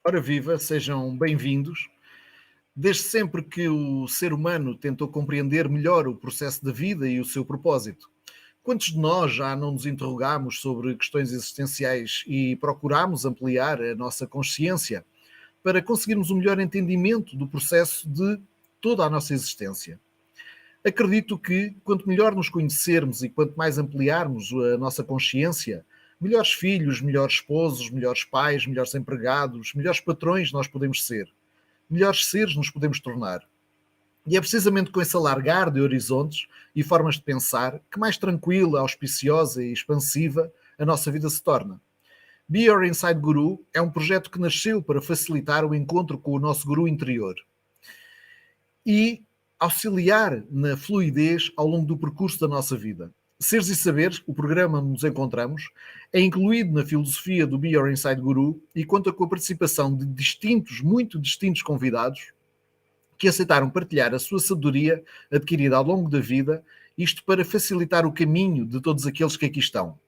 Ora viva, sejam bem-vindos. Desde sempre que o ser humano tentou compreender melhor o processo da vida e o seu propósito. Quantos de nós já não nos interrogámos sobre questões existenciais e procurámos ampliar a nossa consciência para conseguirmos um melhor entendimento do processo de toda a nossa existência? Acredito que quanto melhor nos conhecermos e quanto mais ampliarmos a nossa consciência, melhores filhos, melhores esposos, melhores pais, melhores empregados, melhores patrões nós podemos ser, melhores seres nos podemos tornar. E é precisamente com esse alargar de horizontes e formas de pensar que mais tranquila, auspiciosa e expansiva a nossa vida se torna. Be Your Inside Guru é um projeto que nasceu para facilitar o encontro com o nosso guru interior e auxiliar na fluidez ao longo do percurso da nossa vida. Seres e Saberes, o programa onde nos encontramos, é incluído na filosofia do Be Your Inside Guru e conta com a participação de muito distintos convidados que aceitaram partilhar a sua sabedoria adquirida ao longo da vida, isto para facilitar o caminho de todos aqueles que aqui estão.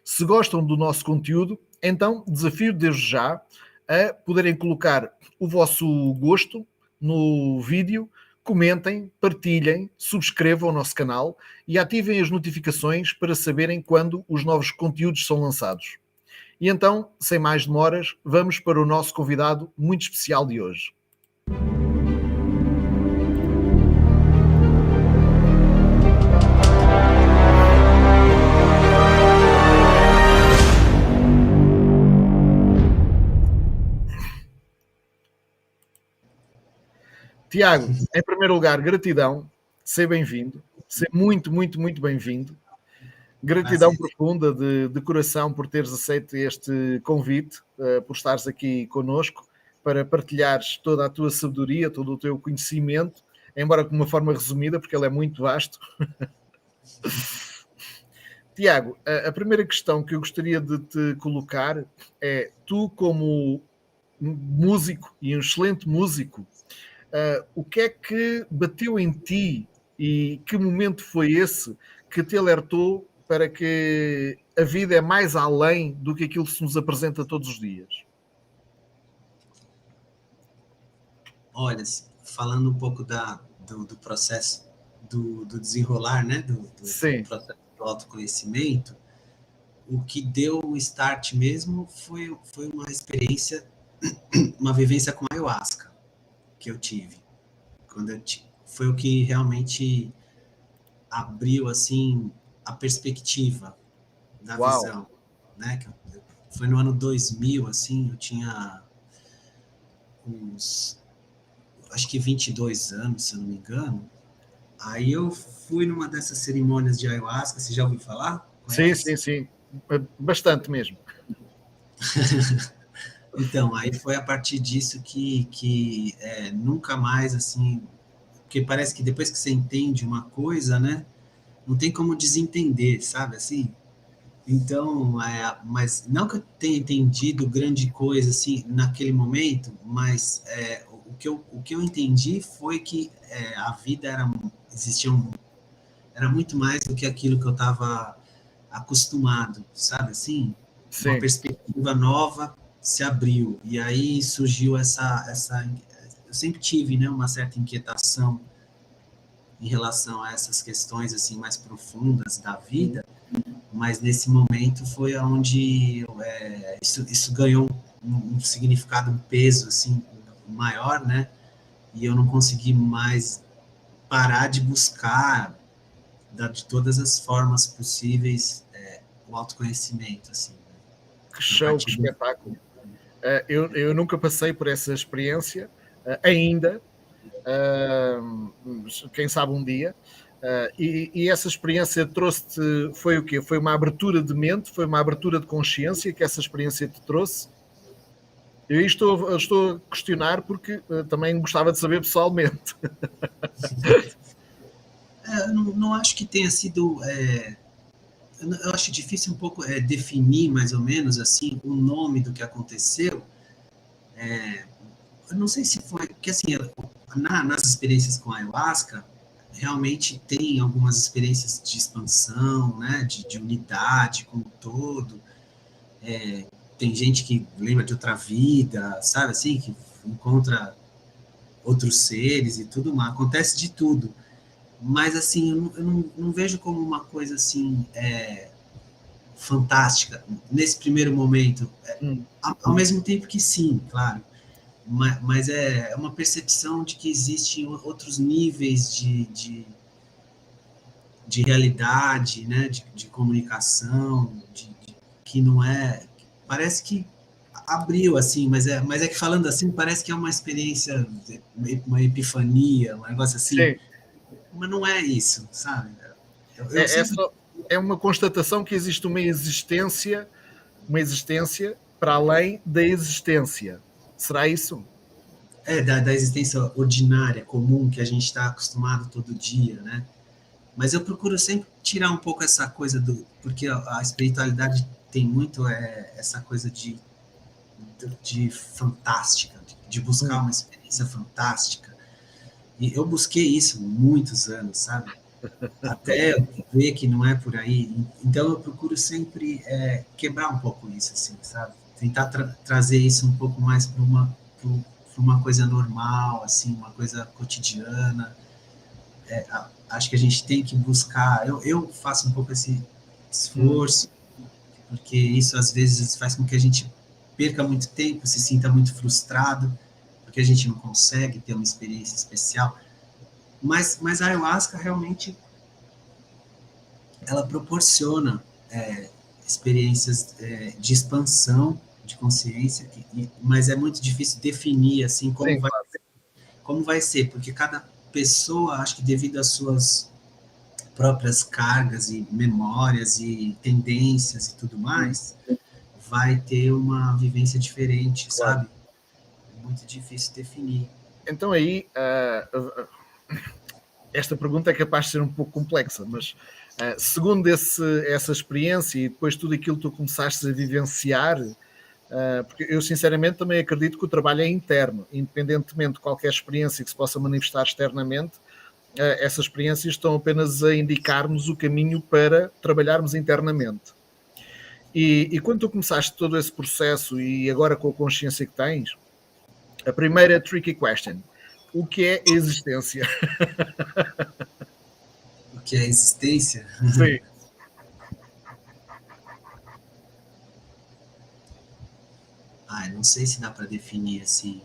Se gostam do nosso conteúdo, então desafio desde já a poderem colocar o vosso gosto no vídeo, comentem, partilhem, subscrevam o nosso canal e ativem as notificações para saberem quando os novos conteúdos são lançados. E então, sem mais demoras, vamos para o nosso convidado muito especial de hoje. Tiago, em primeiro lugar, gratidão, seja bem-vindo, seja muito bem-vindo. Gratidão profunda de coração por teres aceito este convite, por estares aqui connosco, para partilhares toda a tua sabedoria, todo o teu conhecimento, embora de uma forma resumida, porque ele é muito vasto. Tiago, a primeira questão que eu gostaria de te colocar é, tu como músico e um excelente músico, o que é que bateu em ti e que momento foi esse que te alertou para que a vida é mais além do que aquilo que se nos apresenta todos os dias? Olha, falando um pouco do processo do desenrolar, né, do processo do autoconhecimento, o que deu o start mesmo foi uma experiência, uma vivência com ayahuasca que eu tive. Foi o que realmente abriu, assim, a perspectiva da visão, né? Foi no ano 2000, assim, eu tinha acho que 22 anos, se eu não me engano. Aí eu fui numa dessas cerimônias de ayahuasca, você já ouviu falar? Conhece? Sim. Bastante mesmo. Então, aí foi a partir disso que nunca mais, assim, porque parece que depois que você entende uma coisa, né, não tem como desentender, sabe, assim? Então, mas não que eu tenha entendido grande coisa, assim, naquele momento, mas o que eu entendi foi que a vida era muito mais do que aquilo que eu estava acostumado, sabe, assim? Sim. Uma perspectiva nova se abriu, e aí surgiu eu sempre tive, né, uma certa inquietação em relação a essas questões, assim, mais profundas da vida, mas nesse momento foi onde isso ganhou um significado, um peso, assim, maior, né, e eu não consegui mais parar de buscar de todas as formas possíveis o autoconhecimento, assim. Que show, que espetáculo. Eu nunca passei por essa experiência ainda, quem sabe um dia, e essa experiência trouxe-te, foi o quê? Foi uma abertura de mente, foi uma abertura de consciência que essa experiência te trouxe? Eu estou a questionar porque também gostava de saber pessoalmente. Não acho que tenha sido... eu acho difícil um pouco definir mais ou menos assim o nome do que aconteceu. Eu não sei se foi... Porque assim, nas experiências com a ayahuasca, realmente tem algumas experiências de expansão, né, de unidade com o todo. tem gente que lembra de outra vida, sabe assim, que encontra outros seres e tudo mais, acontece de tudo. Mas, assim, eu não vejo como uma coisa, assim, fantástica, nesse primeiro momento. Ao mesmo tempo que sim, claro. Mas é uma percepção de que existem outros níveis de realidade, né, de comunicação, que não é... Parece que abriu, assim, mas é que falando assim, parece que é uma experiência, uma epifania, um negócio assim, Sim. mas não é isso, sabe? Eu É, sempre... é uma constatação que existe uma existência para além da existência. Será isso? Da existência ordinária, comum, que a gente está acostumado todo dia, né? Mas eu procuro sempre tirar um pouco essa coisa do... Porque a espiritualidade tem muito essa coisa de fantástica, de buscar uma experiência fantástica. E eu busquei isso há muitos anos, sabe? Até eu ver que não é por aí. Então eu procuro sempre quebrar um pouco isso, assim, sabe? Tentar trazer isso um pouco mais para uma coisa normal, assim, uma coisa cotidiana. Acho que a gente tem que buscar. Eu faço um pouco esse esforço, porque isso às vezes faz com que a gente perca muito tempo, se sinta muito frustrado, porque a gente não consegue ter uma experiência especial. Mas a ayahuasca realmente ela proporciona experiências de expansão de consciência, mas é muito difícil definir assim Sim, claro. como vai ser, porque cada pessoa, acho que devido às suas próprias cargas e memórias e tendências e tudo mais, vai ter uma vivência diferente, Claro. sabe? É muito difícil definir. Então aí, esta pergunta é capaz de ser um pouco complexa, mas segundo essa experiência e depois tudo aquilo que tu começaste a vivenciar, porque eu sinceramente também acredito que o trabalho é interno, independentemente de qualquer experiência que se possa manifestar externamente, essas experiências estão apenas a indicar-nos o caminho para trabalharmos internamente. E quando tu começaste todo esse processo e agora com a consciência que tens, a primeira tricky question: o que é a existência? O que é a existência? Sim. Não sei se dá para definir assim,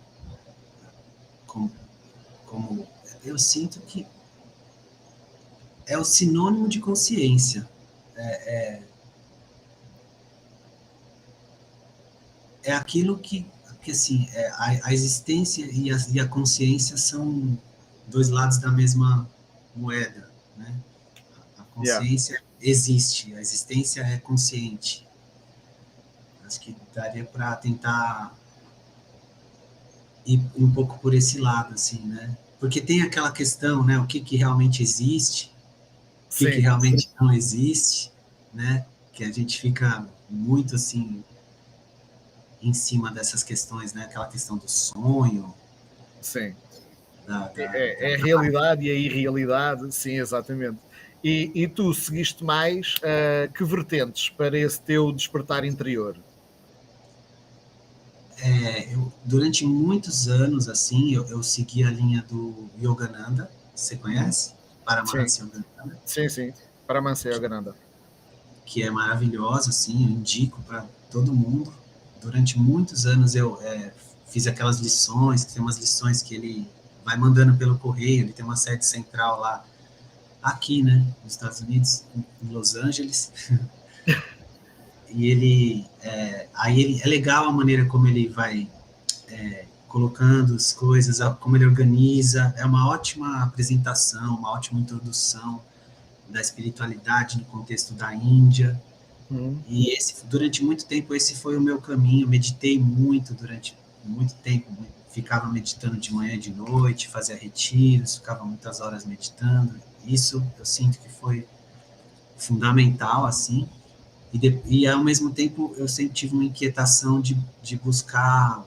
como, como... Eu sinto que é o sinônimo de consciência. É aquilo que assim, a existência e a consciência são dois lados da mesma moeda, né? A Yeah. consciência existe, a existência é consciente. Acho que daria para tentar ir um pouco por esse lado, assim, né? Porque tem aquela questão, né? O que realmente existe, o que Sim, realmente não existe, né? Que a gente fica muito, assim, em cima dessas questões, né? Aquela questão do sonho, sim. da, da, É a da... realidade e a irrealidade, sim, exatamente. E tu seguiste mais que vertentes para esse teu despertar interior? Durante muitos anos, assim, eu segui a linha do Yogananda, você conhece? Sim, Paramahansa Yogananda, sim, sim. Para Mansell Gananda. que é maravilhosa, assim, eu indico para todo mundo. Durante muitos anos eu fiz aquelas lições, que tem umas lições que ele vai mandando pelo correio, ele tem uma sede central lá, aqui, né, nos Estados Unidos, em Los Angeles, e aí é legal a maneira como ele vai colocando as coisas, como ele organiza, é uma ótima apresentação, uma ótima introdução da espiritualidade no contexto da Índia. Uhum. E durante muito tempo esse foi o meu caminho. Meditei muito durante muito tempo, ficava meditando de manhã e de noite, fazia retiros, ficava muitas horas meditando. Isso eu sinto que foi fundamental, assim. E ao mesmo tempo eu sempre tive uma inquietação de buscar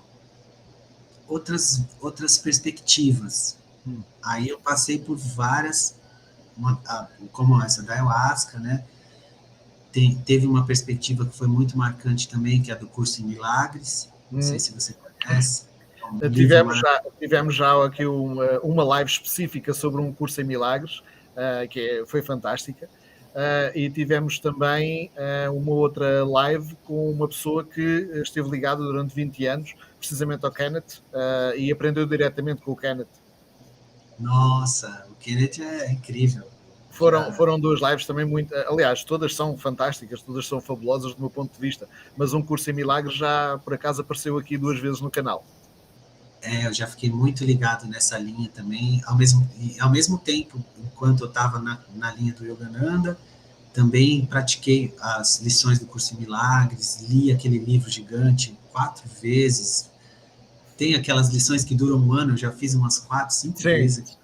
outras perspectivas. Aí eu passei por várias, como essa da ayahuasca, né? teve uma perspectiva que foi muito marcante também, que é a do Curso em Milagres. Não sei se você conhece. É um livro Tivemos já aqui uma live específica sobre um curso em milagres, foi fantástica. E tivemos também uma outra live com uma pessoa que esteve ligada durante 20 anos, precisamente ao Kenneth, e aprendeu diretamente com o Kenneth. Nossa, o Kenneth é incrível. Foram duas lives também muito. Aliás, todas são fantásticas, todas são fabulosas do meu ponto de vista, mas um curso em milagres já por acaso apareceu aqui 2 vezes no canal. Eu já fiquei muito ligado nessa linha também, ao mesmo tempo, enquanto eu estava na linha do Yogananda, também pratiquei as lições do Curso em Milagres, li aquele livro gigante 4 vezes, tem aquelas lições que duram um ano, eu já fiz umas 4, 5 vezes.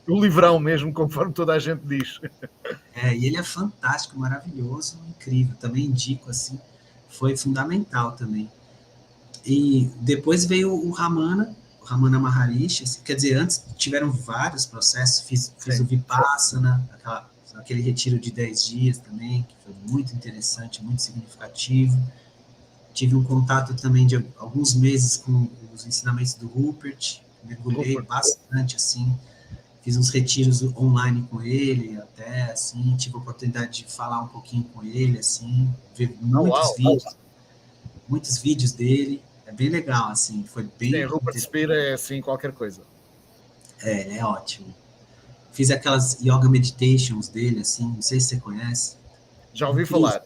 O livrão mesmo, conforme toda a gente diz. E ele é fantástico, maravilhoso, incrível, também indico, assim, foi fundamental também. E depois veio o Ramana Maharishi, assim, quer dizer, antes tiveram vários processos, fiz o Vipassana, aquele retiro de 10 dias também, que foi muito interessante, muito significativo. Tive um contato também de alguns meses com os ensinamentos do Rupert, mergulhei bastante, assim, fiz uns retiros online com ele, até, assim, tive a oportunidade de falar um pouquinho com ele, assim, ver muitos vídeos dele, é bem legal, assim, foi bem... Rupert Spira é, assim, qualquer coisa. Ele é ótimo. Fiz aquelas yoga meditations dele, assim, não sei se você conhece. Já ouvi falar.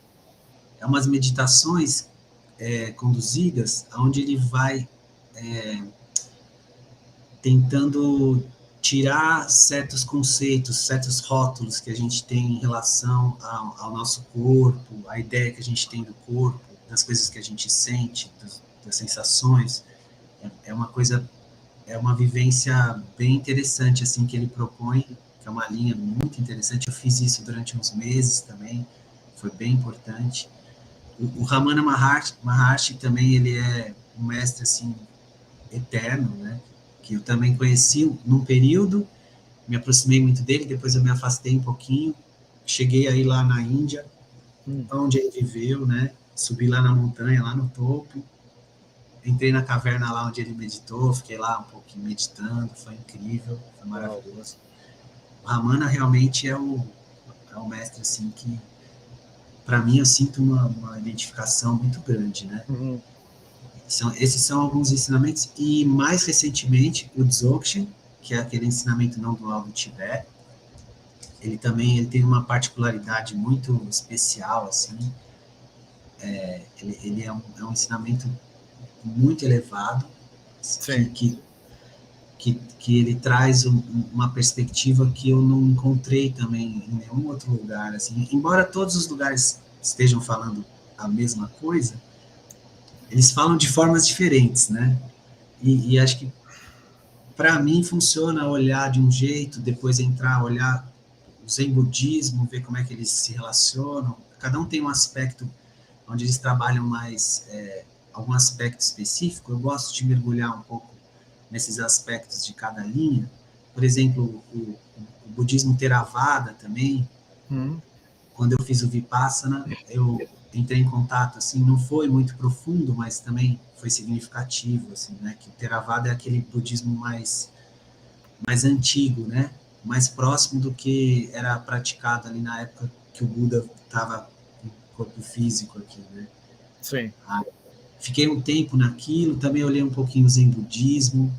É umas meditações conduzidas, onde ele vai tentando tirar certos conceitos, certos rótulos que a gente tem em relação ao nosso corpo, a ideia que a gente tem do corpo, das coisas que a gente sente, das sensações. É uma vivência bem interessante, assim, que ele propõe, que é uma linha muito interessante. Eu fiz isso durante uns meses também, foi bem importante. O Ramana Maharshi também, ele é um mestre, assim, eterno, né? Que eu também conheci num período, me aproximei muito dele, depois eu me afastei um pouquinho, cheguei aí lá na Índia, onde ele viveu, né? Subi lá na montanha, lá no topo, entrei na caverna lá onde ele meditou, fiquei lá um pouquinho meditando, foi incrível, foi maravilhoso. O Ramana realmente é o mestre, assim, que para mim eu sinto uma identificação muito grande, né? Uhum. Esses são alguns ensinamentos, e mais recentemente o Dzogchen, que é aquele ensinamento não dual do Tibete, ele tem uma particularidade muito especial, assim, ele é um ensinamento muito elevado, que ele traz uma perspectiva que eu não encontrei também em nenhum outro lugar, assim, embora todos os lugares estejam falando a mesma coisa, eles falam de formas diferentes, né? E acho que para mim funciona olhar de um jeito, depois entrar, olhar o Zen budismo, ver como é que eles se relacionam. Cada um tem um aspecto onde eles trabalham mais algum aspecto específico. Eu gosto de mergulhar um pouco nesses aspectos de cada linha. Por exemplo, o budismo Theravada também. Quando eu fiz o Vipassana, eu entrei em contato, assim, não foi muito profundo, mas também foi significativo, assim, né? Que o Theravada é aquele budismo mais antigo, né? Mais próximo do que era praticado ali na época que o Buda estava com o corpo físico aqui, né? Sim. Fiquei um tempo naquilo, também olhei um pouquinho o Zen budismo,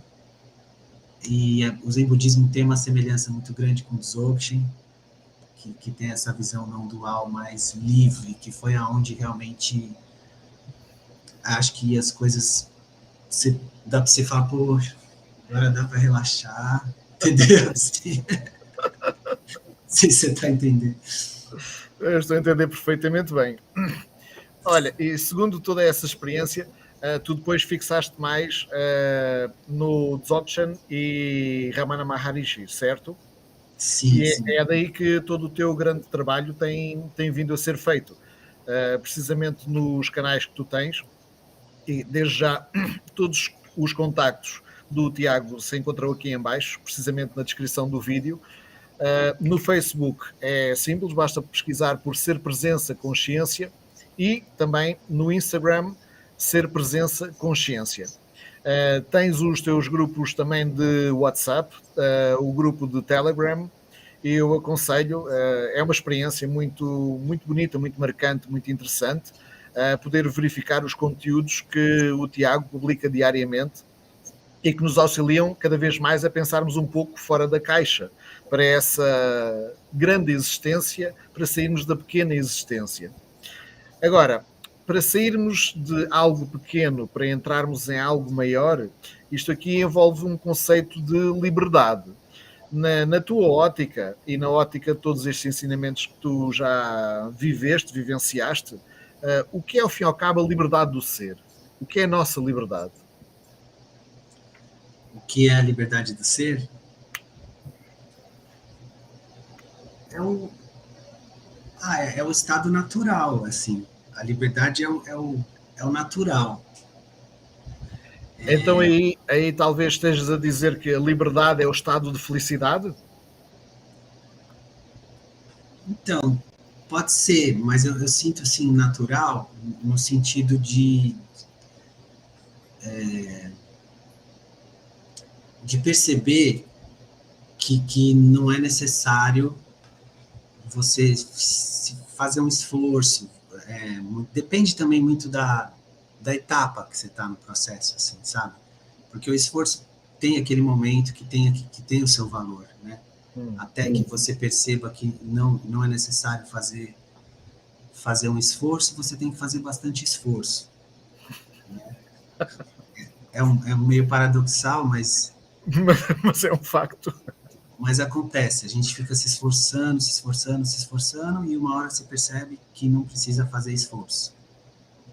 e o Zen budismo tem uma semelhança muito grande com o Dzogchen, que tem essa visão não dual mais livre, que foi aonde realmente acho que as coisas dá para você falar, poxa, agora dá para relaxar, entendeu? Assim, não sei se você está entendendo. Eu estou a entender perfeitamente bem. Olha, e segundo toda essa experiência, tu depois fixaste mais no Dzogchen e Ramana Maharishi, certo? Sim, sim. É daí que todo o teu grande trabalho tem vindo a ser feito, precisamente nos canais que tu tens, e desde já todos os contactos do Tiago se encontram aqui em baixo, precisamente na descrição do vídeo. No Facebook é simples, basta pesquisar por Ser Presença Consciência, e também no Instagram Ser Presença Consciência. Tens os teus grupos também de WhatsApp, o grupo de Telegram, e eu aconselho, é uma experiência muito, muito bonita, muito marcante, muito interessante, poder verificar os conteúdos que o Tiago publica diariamente e que nos auxiliam cada vez mais a pensarmos um pouco fora da caixa, para essa grande existência, para sairmos da pequena existência. Agora, para sairmos de algo pequeno, para entrarmos em algo maior, isto aqui envolve um conceito de liberdade. Na tua ótica e na ótica de todos estes ensinamentos que tu já viveste, vivenciaste, o que é, ao fim e ao cabo, a liberdade do ser? O que é a nossa liberdade? O que é a liberdade do ser? É o estado natural, assim. A liberdade é o natural. Então aí talvez estejas a dizer que a liberdade é o estado de felicidade? Então, pode ser, mas eu sinto assim, natural, no sentido de perceber que não é necessário você fazer um esforço. Depende também muito da etapa que você está no processo, assim, sabe? Porque o esforço tem aquele momento que tem o seu valor, né? Até que você perceba que não é necessário fazer um esforço, você tem que fazer bastante esforço. É meio paradoxal, mas é um facto. Mas acontece, a gente fica se esforçando, e uma hora você percebe que não precisa fazer esforço.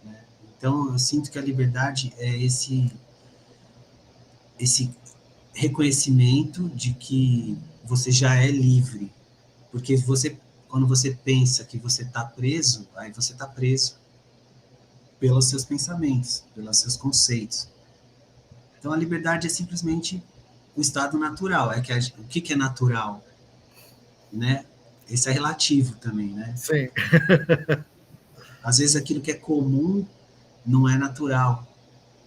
Né? Então, eu sinto que a liberdade é esse reconhecimento de que você já é livre. Porque quando você pensa que você está preso, aí você está preso pelos seus pensamentos, pelos seus conceitos. Então, a liberdade é simplesmente o estado natural. O que é natural? Né? Esse é relativo também, né? Sim. Às vezes aquilo que é comum não é natural,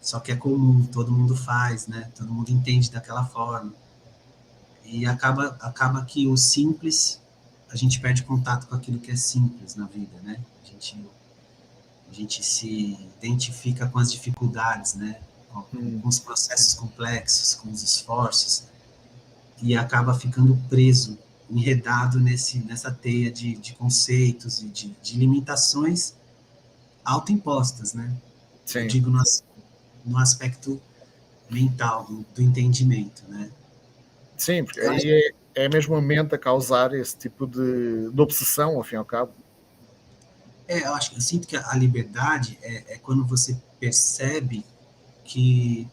só que é comum, todo mundo faz, né? Todo mundo entende daquela forma. E acaba que o simples, a gente perde contato com aquilo que é simples na vida, né? A gente se identifica com as dificuldades, né? Com os processos complexos, com os esforços, e acaba ficando preso, enredado nessa teia de conceitos e de limitações autoimpostas, né? Sim. Eu digo no aspecto mental, do entendimento, né? Sim, porque aí é mesmo a mente a causar esse tipo de obsessão, ao fim e ao cabo. Eu sinto que a liberdade é quando você percebe que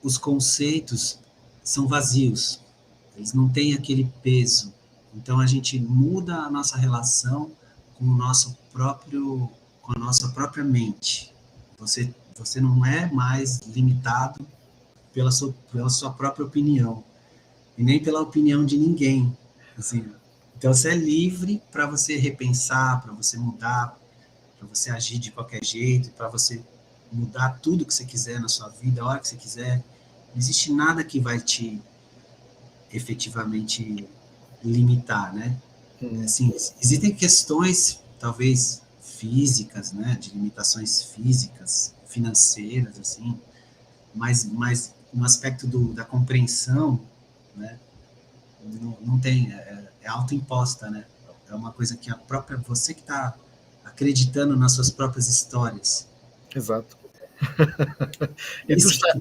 os conceitos são vazios, eles não têm aquele peso. Então a gente muda a nossa relação com a nossa própria mente. Você não é mais limitado pela sua própria opinião e nem pela opinião de ninguém. Assim, então você é livre para você repensar, para você mudar, para você agir de qualquer jeito, para você mudar tudo que você quiser na sua vida, a hora que você quiser. Não existe nada que vai te efetivamente limitar, né? Assim, existem questões, talvez físicas, né, de limitações físicas, financeiras, assim, mas no aspecto da compreensão, né, não tem, é autoimposta, né? É uma coisa que você que está acreditando nas suas próprias histórias. Exato. E tu está...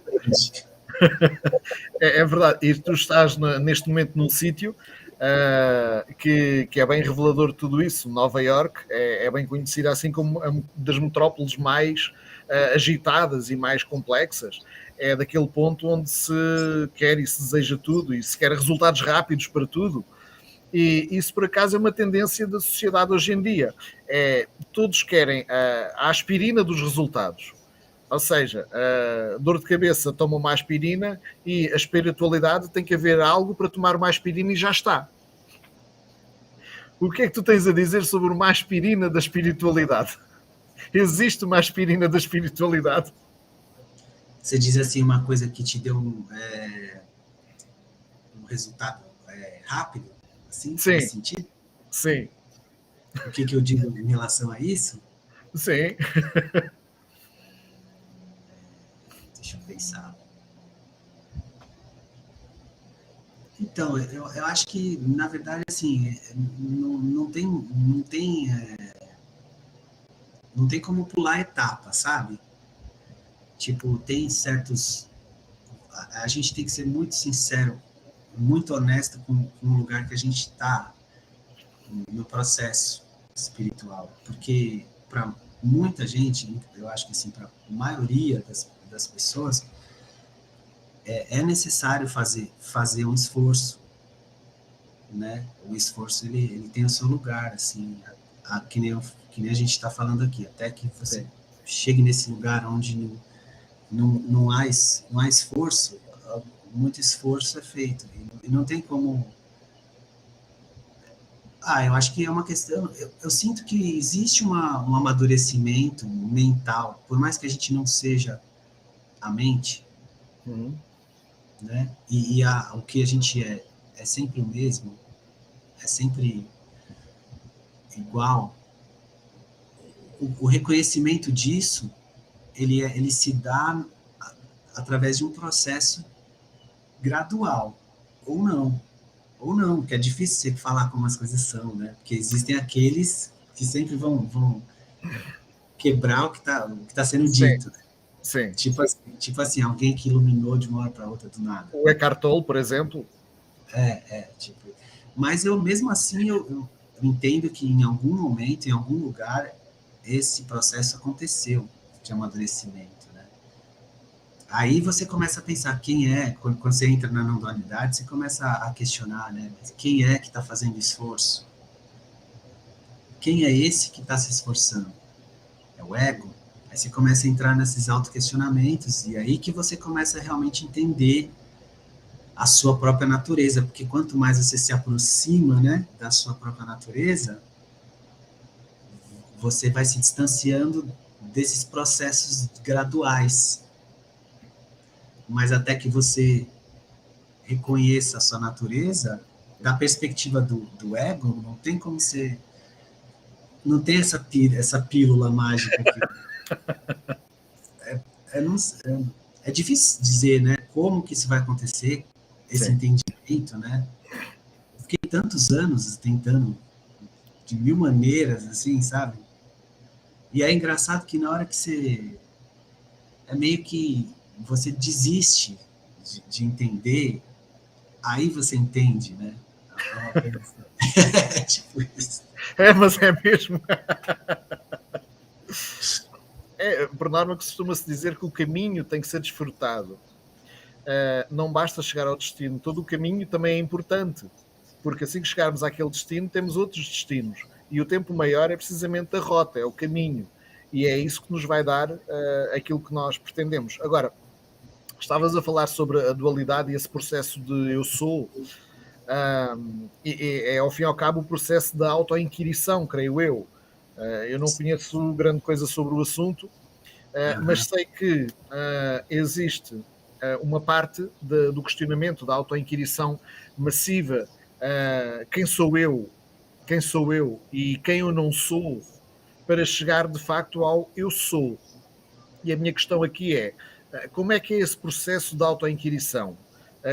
É verdade, e tu estás neste momento num sítio que é bem revelador de tudo isso. Nova York é bem conhecida assim como uma das metrópoles mais agitadas e mais complexas. É daquele ponto onde se quer e se deseja tudo e se quer resultados rápidos para tudo. E isso, por acaso, é uma tendência da sociedade hoje em dia. Todos querem a aspirina dos resultados. Ou seja, a dor de cabeça toma uma aspirina e a espiritualidade tem que haver algo para tomar uma aspirina e já está. O que é que tu tens a dizer sobre uma aspirina da espiritualidade? Existe uma aspirina da espiritualidade? Você diz assim, uma coisa que te deu um resultado rápido, assim, Sim, nesse sentido? sim, O que eu digo em relação a isso? sim. Deixa eu pensar. Então, eu acho que, na verdade, assim, não tem como pular etapa, sabe? Tipo, tem certos... A gente tem que ser muito sincero, muito honesto com o lugar que a gente está no processo espiritual. Porque, para muita gente, eu acho que, assim, para a maioria das pessoas, é necessário fazer um esforço, né? O esforço ele tem o seu lugar, assim, que nem a gente está falando aqui, até que você chegue nesse lugar onde não há esforço, muito esforço é feito e não tem como. Eu acho que é uma questão. Eu sinto que existe um amadurecimento mental, por mais que a gente não seja a mente, né? O que a gente é sempre o mesmo, é sempre igual. O reconhecimento disso, ele se dá através de um processo gradual, ou não, que é difícil você falar como as coisas são, né? Porque existem aqueles que sempre vão quebrar o que tá sendo Sim, dito. sim. Tipo assim, alguém que iluminou de uma hora para outra do nada. O Eckhart Tolle, por exemplo. Tipo, mas eu mesmo assim eu entendo que em algum momento, em algum lugar, esse processo aconteceu de amadurecimento, né? Aí você começa a pensar quem é, quando você entra na não dualidade, você começa a questionar, né? Mas quem é que está fazendo esforço? Quem é esse que está se esforçando? É o ego? Aí você começa a entrar nesses autoquestionamentos e aí que você começa a realmente entender a sua própria natureza, porque quanto mais você se aproxima, né, da sua própria natureza, você vai se distanciando desses processos graduais. Mas até que você reconheça a sua natureza, da perspectiva do ego, não tem como você... Não tem essa pílula mágica que... não, é difícil dizer, né, como que isso vai acontecer, esse entendimento, né? Eu fiquei tantos anos tentando, de mil maneiras, assim, sabe? E é engraçado que na hora que você... É meio que você desiste de entender, aí você entende, né? É uma coisa assim. Tipo isso. Mas é mesmo. Por norma, costuma-se dizer que o caminho tem que ser desfrutado. Não basta chegar ao destino. Todo o caminho também é importante. Porque assim que chegarmos àquele destino, temos outros destinos. E o tempo maior é precisamente a rota, é o caminho. E é isso que nos vai dar aquilo que nós pretendemos. Agora, estavas a falar sobre a dualidade e esse processo de eu sou. É ao fim e ao cabo o processo da autoinquirição, creio eu. Eu não conheço grande coisa sobre o assunto, mas sei que existe uma parte do questionamento da autoinquirição massiva. Quem sou eu? Quem sou eu e quem eu não sou, para chegar de facto ao eu sou. E a minha questão aqui é, como é que é esse processo de autoinquirição?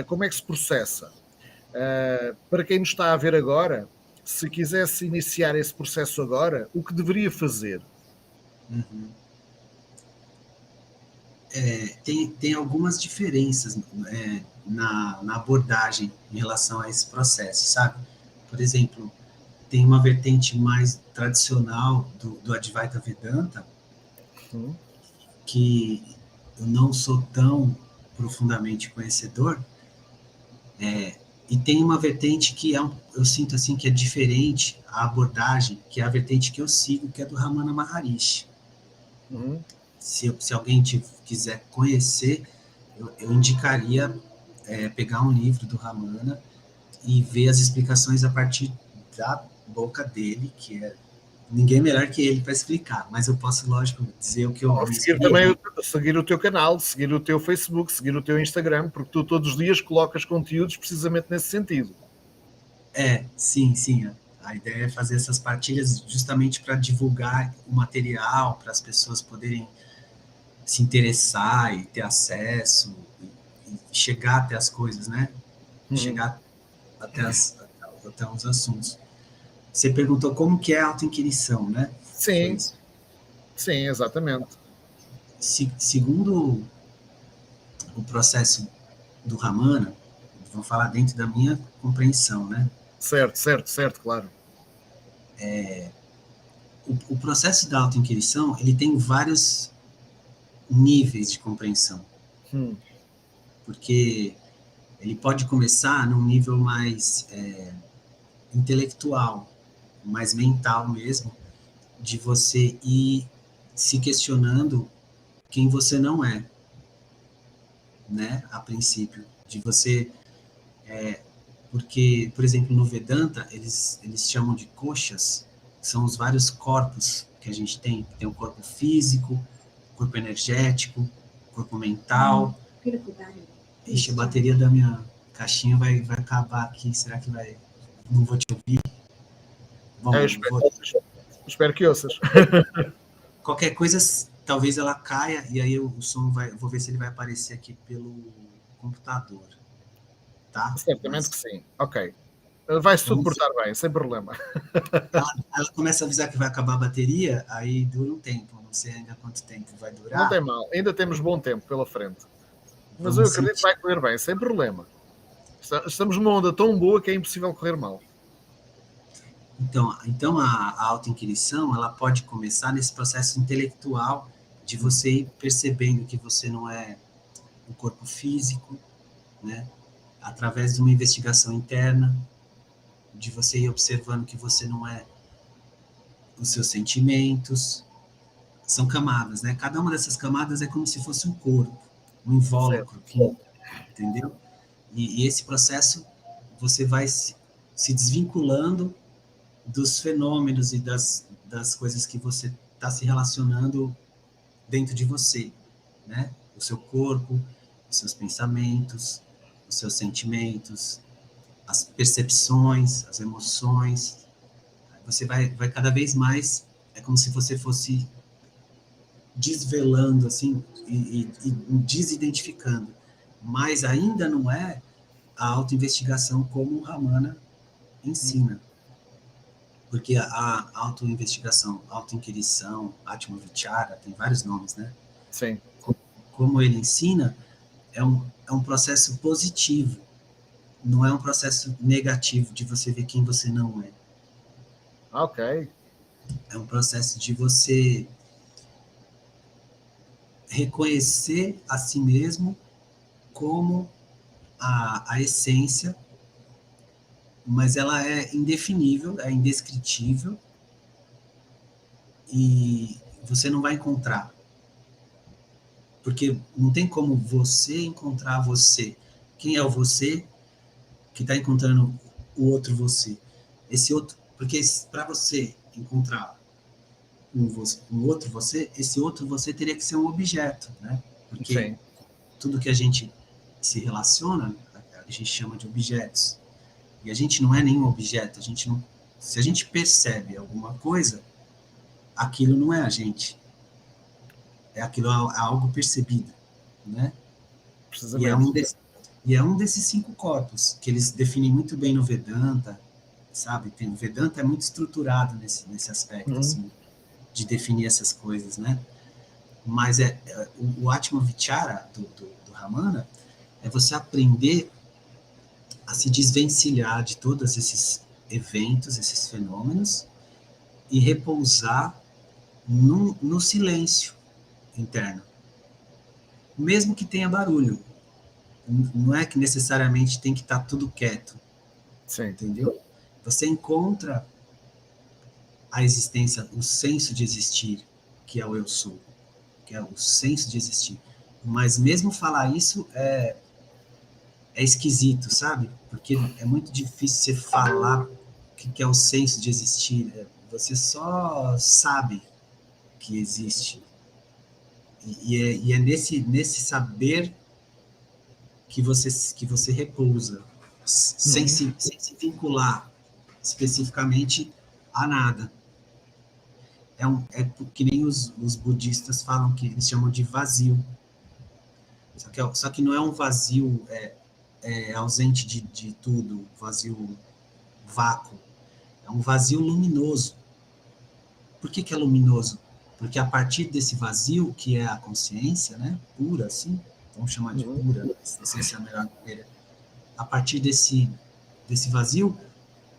Como é que se processa? Para quem nos está a ver agora, se quisesse iniciar esse processo agora, o que deveria fazer? Tem algumas diferenças na abordagem em relação a esse processo, sabe? Por exemplo, tem uma vertente mais tradicional do Advaita Vedanta, que eu não sou tão profundamente conhecedor, e tem uma vertente que eu sinto assim que é diferente, a abordagem, que é a vertente que eu sigo, que é do Ramana Maharishi. se alguém quiser conhecer, eu indicaria pegar um livro do Ramana e ver as explicações a partir da boca dele, que é ninguém melhor que ele para explicar, mas eu posso, lógico, dizer o que eu me Seguir inspirei. também seguir o teu canal, seguir o teu Facebook, seguir o teu Instagram, porque tu todos os dias colocas conteúdos precisamente nesse sentido. Sim. A ideia é fazer essas partilhas justamente para divulgar o material, para as pessoas poderem se interessar e ter acesso, e chegar até as coisas, né? Chegar até os assuntos. Você perguntou como que é a autoinquirição, né? Foi Sim, isso. sim, exatamente. Segundo o processo do Ramana, vou falar dentro da minha compreensão, né? Certo, claro. O processo da autoinquirição, ele tem vários níveis de compreensão, porque ele pode começar num nível mais intelectual, mais mental mesmo, de você ir se questionando quem você não é, né, a princípio, de você, porque, por exemplo, no Vedanta, eles chamam de koshas, que são os vários corpos que a gente tem. Tem o corpo físico, corpo energético, corpo mental. Ixi, a bateria da minha caixinha vai acabar aqui, será que vai... Não vou te ouvir? Bom, Espero que ouças. Qualquer coisa, talvez ela caia, e aí o som vou ver se ele vai aparecer aqui pelo computador, tá? Certamente que sim. Ok. Vai-se tudo portar bem, sem problema. Ela começa a avisar que vai acabar a bateria, aí dura um tempo, não sei ainda quanto tempo vai Não durar. tem mal, ainda temos bom tempo pela frente. Mas eu Vamos acredito que sentir. vai correr bem, sem problema. Estamos numa onda tão boa que é impossível correr mal. Então a autoinquirição, ela pode começar nesse processo intelectual de você ir percebendo que você não é o corpo físico, né? Através de uma investigação interna, de você ir observando que você não é os seus sentimentos. São camadas, né? Cada uma dessas camadas é como se fosse um corpo, um invólucro, entendeu? E esse processo você vai se desvinculando dos fenômenos e das coisas que você está se relacionando dentro de você, né? O seu corpo, os seus pensamentos, os seus sentimentos, as percepções, as emoções. Você vai cada vez mais, é como se você fosse desvelando, assim, e desidentificando. Mas ainda não é a autoinvestigação como o Ramana ensina. Porque a autoinvestigação, autoinquirição, Atmavichara, tem vários nomes, né? Sim. Como ele ensina, é um processo positivo, não é um processo negativo de você ver quem você não é. Ok. É um processo de você reconhecer a si mesmo como a essência, mas ela é indefinível, é indescritível, e você não vai encontrar. Porque não tem como você encontrar você. Quem é o você que está encontrando o outro você? Esse outro, porque para você encontrar um outro você, esse outro você teria que ser um objeto, né? Porque Sim. tudo que a gente se relaciona, a gente chama de objetos. E a gente não é nenhum objeto, a gente não, se a gente percebe alguma coisa, aquilo não é a gente. Aquilo é algo percebido, né? E é Precisamente. um desses 5 corpos, que eles definem muito bem no Vedanta, sabe? O Vedanta é muito estruturado nesse aspecto, assim, de definir essas coisas, né? Mas o Atmavichara do Ramana é você aprender a se desvencilhar de todos esses eventos, esses fenômenos, e repousar no silêncio interno. Mesmo que tenha barulho. Não é que necessariamente tem que estar tudo quieto. Sim. Entendeu? Você encontra a existência, o senso de existir, que é o eu sou. que é o senso de existir. Mas mesmo falar isso é esquisito, sabe? Porque é muito difícil você falar o que é o senso de existir. Você só sabe que existe. E é nesse saber que você repousa, sem se vincular especificamente a nada. É que nem os budistas falam, que eles chamam de vazio. Só que não é um vazio ausente de tudo, vazio vácuo. É um vazio luminoso. Por que é luminoso? Porque a partir desse vazio, que é a consciência, né, pura, assim, vamos chamar de pura, essa é a melhor maneira. A partir desse vazio,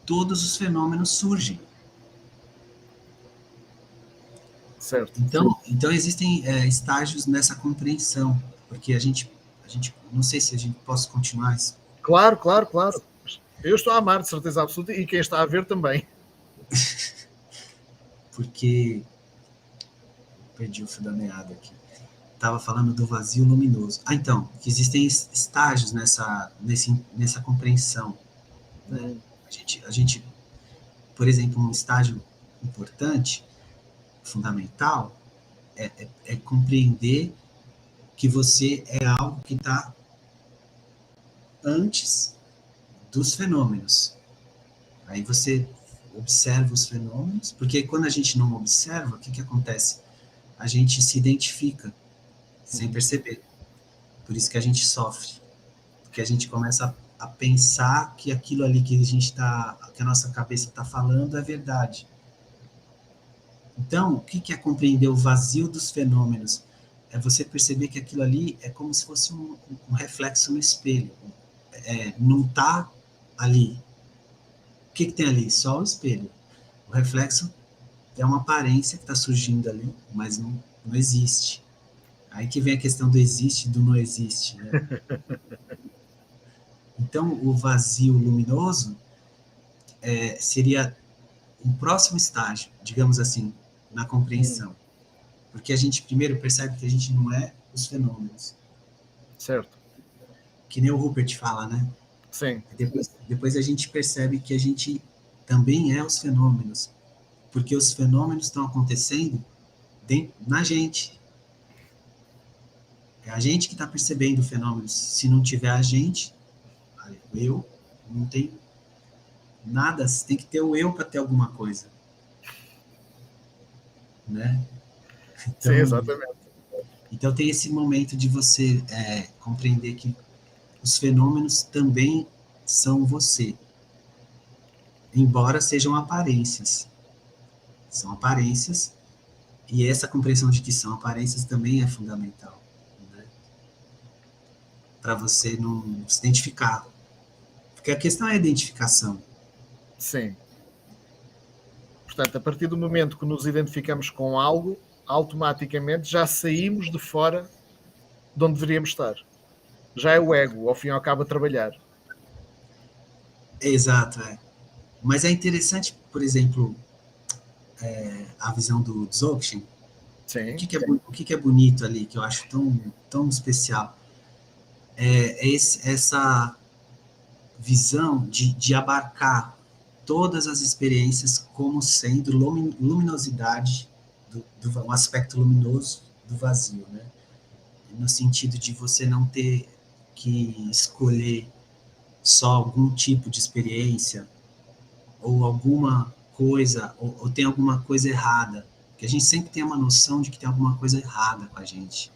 todos os fenômenos surgem. Certo. Então existem estágios nessa compreensão, porque a gente, não sei se a gente possa continuar isso. Claro. Eu estou a amar, de certeza absoluta, e quem está a ver também. Porque perdi o fio da meada aqui. Estava falando do vazio luminoso. Então, que existem estágios nessa compreensão. Né? A gente, por exemplo, um estágio importante, fundamental, é compreender que você é algo que está antes dos fenômenos. Aí você observa os fenômenos, porque quando a gente não observa, o que acontece? A gente se identifica sem perceber. Por isso que a gente sofre. Porque a gente começa a pensar que aquilo ali que a nossa cabeça está falando é verdade. Então, o que é compreender o vazio dos fenômenos? É você perceber que aquilo ali é como se fosse um reflexo no espelho. Não está ali. O que tem ali? Só o espelho. O reflexo é uma aparência que está surgindo ali, mas não existe. Aí que vem a questão do existe e do não existe. Né? Então, o vazio luminoso seria um próximo estágio, digamos assim, na compreensão. Porque a gente primeiro percebe que a gente não é os fenômenos. Certo. Que nem o Rupert fala, né? Sim. Depois a gente percebe que a gente também é os fenômenos. Porque os fenômenos estão acontecendo na gente. É a gente que está percebendo fenômenos. Se não tiver a gente, eu, não tem nada. Tem que ter o eu para ter alguma coisa. Né? Então, sim, exatamente. Então tem esse momento de você compreender que os fenômenos também são você. Embora sejam aparências. São aparências, e essa compreensão de que são aparências também é fundamental. Né? Para você não se identificar. Porque a questão é a identificação. Sim. Portanto, a partir do momento que nos identificamos com algo, automaticamente já saímos de fora de onde deveríamos estar. Já é o ego, ao fim e ao cabo, a trabalhar. Exato, Mas é interessante, por exemplo, a visão do Dzogchen. Sim. O que é bonito ali, que eu acho tão especial, essa visão de abarcar todas as experiências como sendo luminosidade, um aspecto luminoso do vazio, né? No sentido de você não ter que escolher só algum tipo de experiência ou alguma coisa, ou tem alguma coisa errada. Porque a gente sempre tem uma noção de que tem alguma coisa errada com a gente.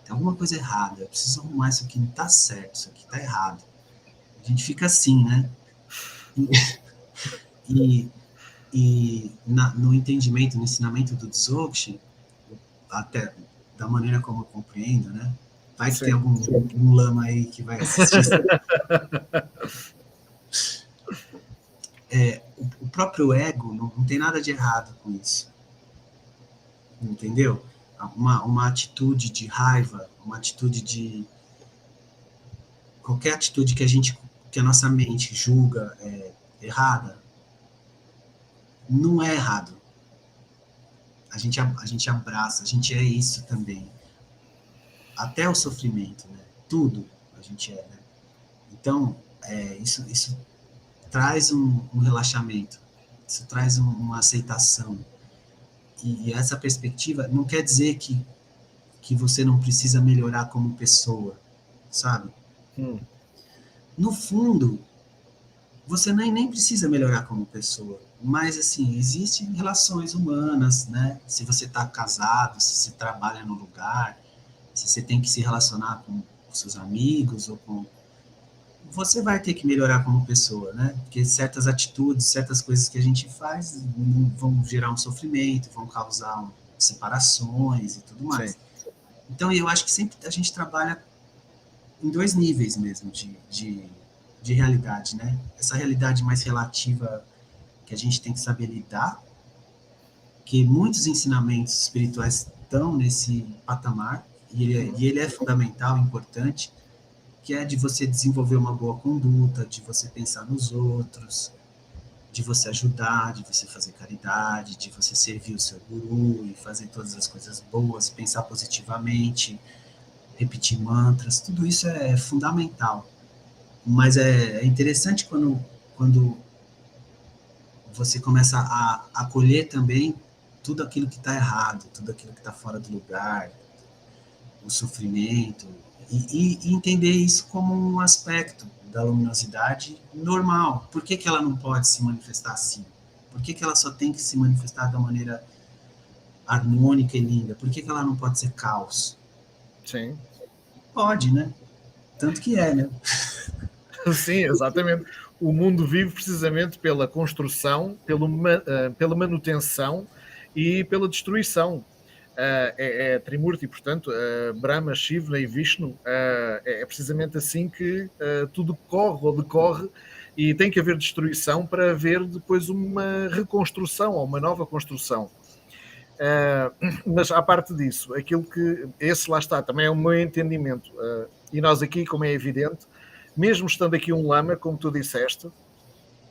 Tem alguma coisa errada, eu preciso arrumar isso aqui, não está certo, isso aqui está errado. A gente fica assim, né? No entendimento, no ensinamento do Dzogchen, até da maneira como eu compreendo, né? Vai que tem algum lama aí que vai assistir. O próprio ego não tem nada de errado com isso. Entendeu? Uma atitude de raiva, uma atitude de... Qualquer atitude que a nossa mente julga errada, não é errado. a gente abraça, a gente é isso também. Até o sofrimento, né? Tudo a gente é, né? Então, isso traz um relaxamento, isso traz uma aceitação. E essa perspectiva não quer dizer que você não precisa melhorar como pessoa, sabe? No fundo, você nem precisa melhorar como pessoa, mas, assim, existem relações humanas, né? Se você está casado, se você trabalha no lugar, se você tem que se relacionar com seus amigos ou com... Você vai ter que melhorar como pessoa, né? Porque certas atitudes, certas coisas que a gente faz vão gerar um sofrimento, vão causar separações e tudo mais. Sim. Então, eu acho que sempre a gente trabalha em dois níveis mesmo de realidade, né? Essa realidade mais relativa que a gente tem que saber lidar, que muitos ensinamentos espirituais estão nesse patamar, e ele é fundamental, importante, que é de você desenvolver uma boa conduta, de você pensar nos outros, de você ajudar, de você fazer caridade, de você servir o seu guru e fazer todas as coisas boas, pensar positivamente, repetir mantras, tudo isso é fundamental. Mas é interessante quando você começa a acolher também tudo aquilo que está errado, tudo aquilo que está fora do lugar, o sofrimento, e entender isso como um aspecto da luminosidade normal. Por que ela não pode se manifestar assim? Por que ela só tem que se manifestar da maneira harmônica e linda? Por que ela não pode ser caos? Sim. Pode, né? Tanto que é, né? Sim, exatamente. O mundo vive precisamente pela construção, pela manutenção e pela destruição. É Trimurti, portanto, Brahma, Shiva e Vishnu, é precisamente assim que tudo corre ou decorre, e tem que haver destruição para haver depois uma reconstrução ou uma nova construção. Mas à parte disso, aquilo que esse lá está, também é o meu entendimento. E nós aqui, como é evidente, mesmo estando aqui um lama, como tu disseste,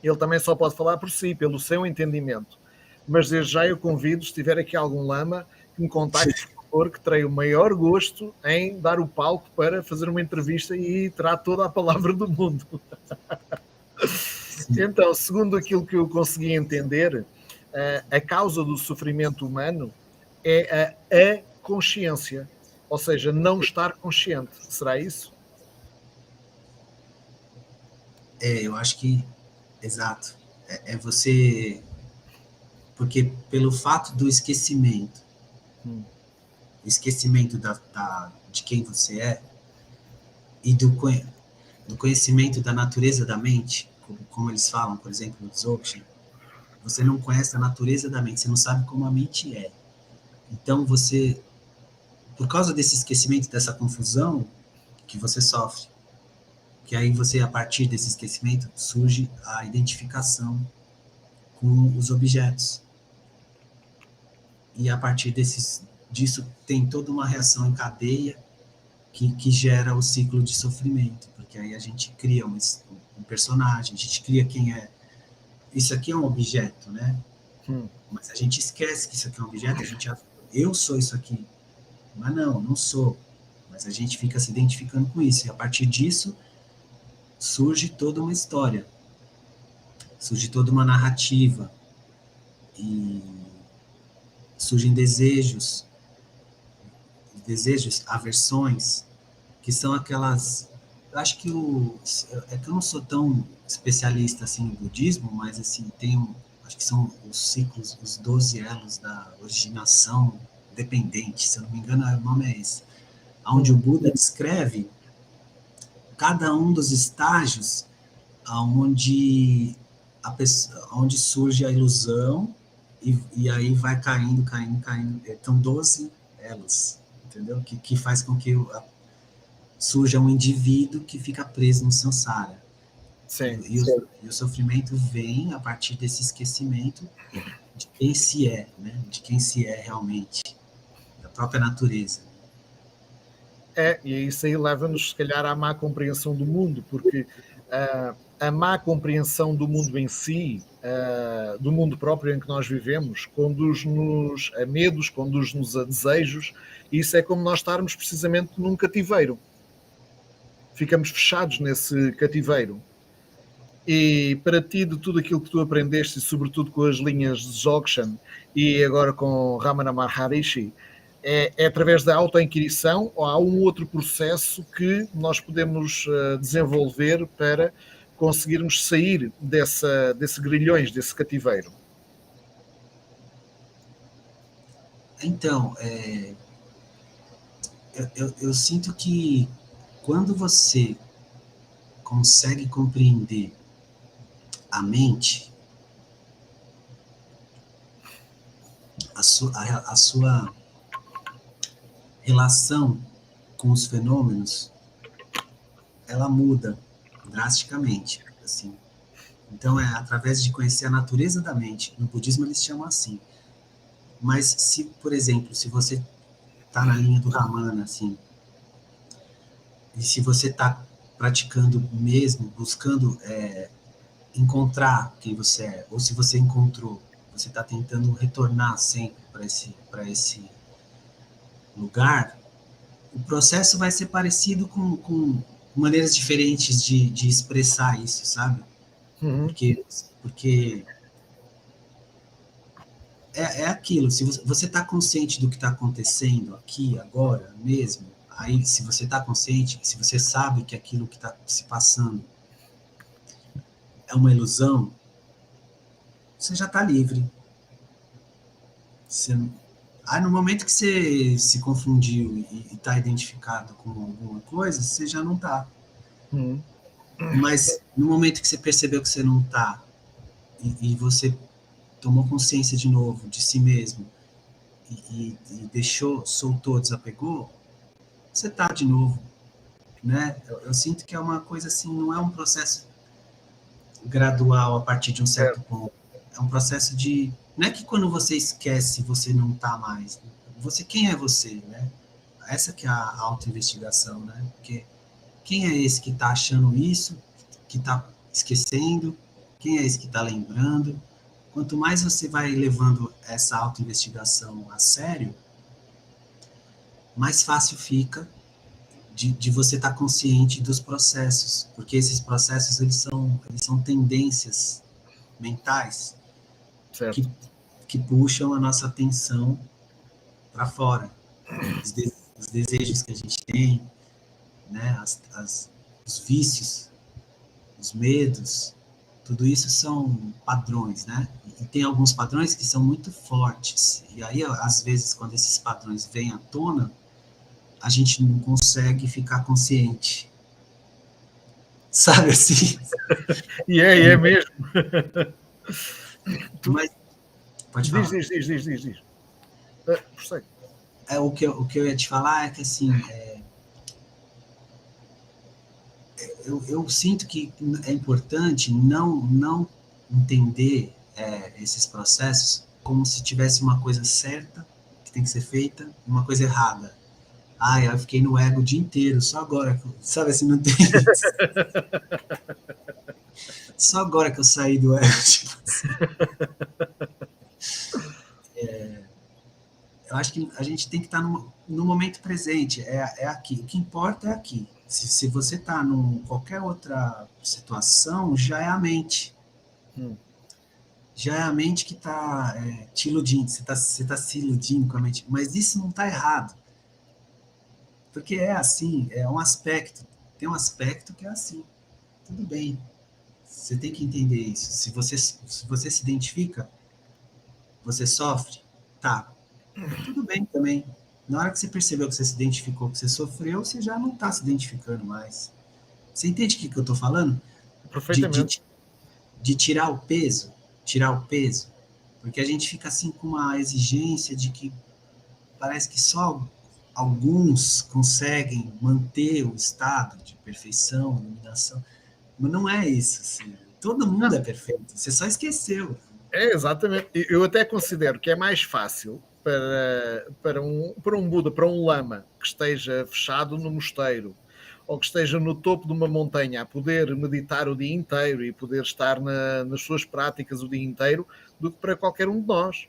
ele também só pode falar por si, pelo seu entendimento. Mas desde já eu convido, se tiver aqui algum lama, que me contacte, por favor, que terei o maior gosto em dar o palco para fazer uma entrevista e terá toda a palavra do mundo. Então, segundo aquilo que eu consegui entender, a causa do sofrimento humano é a consciência, ou seja, não estar consciente. Será isso? Eu acho que, exato, é você, porque pelo fato do esquecimento, o esquecimento de quem você é, e do conhecimento da natureza da mente, como eles falam, por exemplo, no Dzogchen, você não conhece a natureza da mente, você não sabe como a mente é. Então você, por causa desse esquecimento, dessa confusão que você sofre, que aí você, a partir desse esquecimento, surge a identificação com os objetos. E a partir disso tem toda uma reação em cadeia que gera o ciclo de sofrimento, porque aí a gente cria um personagem, a gente cria quem é. Isso aqui é um objeto, né? Mas a gente esquece que isso aqui é um objeto, eu sou isso aqui. Mas não sou. Mas a gente fica se identificando com isso. E a partir disso, surge toda uma história. Surge toda uma narrativa. E surgem desejos, aversões, que são aquelas... Eu acho que é que eu não sou tão especialista assim no budismo, mas assim, acho que são os ciclos, os 12 elos da originação dependente, se eu não me engano, o nome é esse. Onde o Buda descreve cada um dos estágios onde surge a ilusão e aí vai caindo. Então, 12 elos, entendeu? Que faz com que surja um indivíduo que fica preso no samsara. Sim. E o sofrimento vem a partir desse esquecimento de quem se é, né? De quem se é realmente, da própria natureza. E isso aí leva-nos, se calhar, à má compreensão do mundo, porque a má compreensão do mundo em si, do mundo próprio em que nós vivemos, conduz-nos a medos, conduz-nos a desejos, e isso é como nós estarmos precisamente num cativeiro. Ficamos fechados nesse cativeiro. E para ti, de tudo aquilo que tu aprendeste, sobretudo com as linhas de Dzogchen e agora com Ramana Maharishi, é através da autoinquirição ou há um outro processo que nós podemos desenvolver para conseguirmos sair desse grilhões, desse cativeiro? Então, eu sinto que quando você consegue compreender a mente, a sua relação com os fenômenos, ela muda drasticamente, assim. Então, é através de conhecer a natureza da mente. No budismo eles chamam assim. Mas se, por exemplo, se você está na linha do Ramana, assim, e se você está praticando mesmo, buscando encontrar quem você é, ou se você encontrou, você está tentando retornar sempre para esse lugar, o processo vai ser parecido com maneiras diferentes de expressar isso, sabe? Uhum. Porque é aquilo, se você está consciente do que está acontecendo aqui, agora, mesmo, aí se você está consciente, se você sabe que aquilo que está se passando é uma ilusão, você já está livre. Aí no momento que você se confundiu e está identificado com alguma coisa, você já não está. Uhum. Mas no momento que você percebeu que você não está e você tomou consciência de novo de si mesmo e deixou, soltou, desapegou, você está de novo, né? Eu sinto que é uma coisa assim, não é um processo gradual a partir de um certo ponto. É um processo de... Não é que quando você esquece, você não está mais. Quem é você, né? Essa que é a autoinvestigação, né? Porque quem é esse que está achando isso, que está esquecendo? Quem é esse que está lembrando? Quanto mais você vai levando essa autoinvestigação a sério, mais fácil fica de você estar consciente dos processos, porque esses processos eles são tendências mentais que puxam a nossa atenção para fora, os desejos que a gente tem, né, os vícios, os medos, tudo isso são padrões, né? E tem alguns padrões que são muito fortes, e aí, às vezes, quando esses padrões vêm à tona, a gente não consegue ficar consciente. Sabe assim? E é mesmo. Mas, pode falar. Diz. O que eu ia te falar é que, assim, eu sinto que é importante não entender esses processos como se tivesse uma coisa certa que tem que ser feita e uma coisa errada. Eu fiquei no ego o dia inteiro, só agora, sabe assim, não tem isso. Só agora que eu saí do ego, tipo assim. Eu acho que a gente tem que estar no momento presente, é aqui, o que importa é aqui. Se você está em qualquer outra situação, já é a mente. Já é a mente que está te iludindo, você tá se iludindo com a mente, mas isso não está errado. Porque é assim, tem um aspecto que é assim, tudo bem, você tem que entender isso. Se você se identifica, você sofre, tá, tudo bem também. Na hora que você percebeu que você se identificou, que você sofreu, você já não está se identificando mais. Você entende o que eu estou falando? Perfeitamente. De tirar o peso, porque a gente fica assim com uma exigência de que parece que só alguns conseguem manter o estado de perfeição, iluminação, mas não é isso, assim. Todo mundo é perfeito, você só esqueceu. Exatamente. Eu até considero que é mais fácil para um Buda, para um lama que esteja fechado no mosteiro, ou que esteja no topo de uma montanha a poder meditar o dia inteiro e poder estar nas suas práticas o dia inteiro, do que para qualquer um de nós.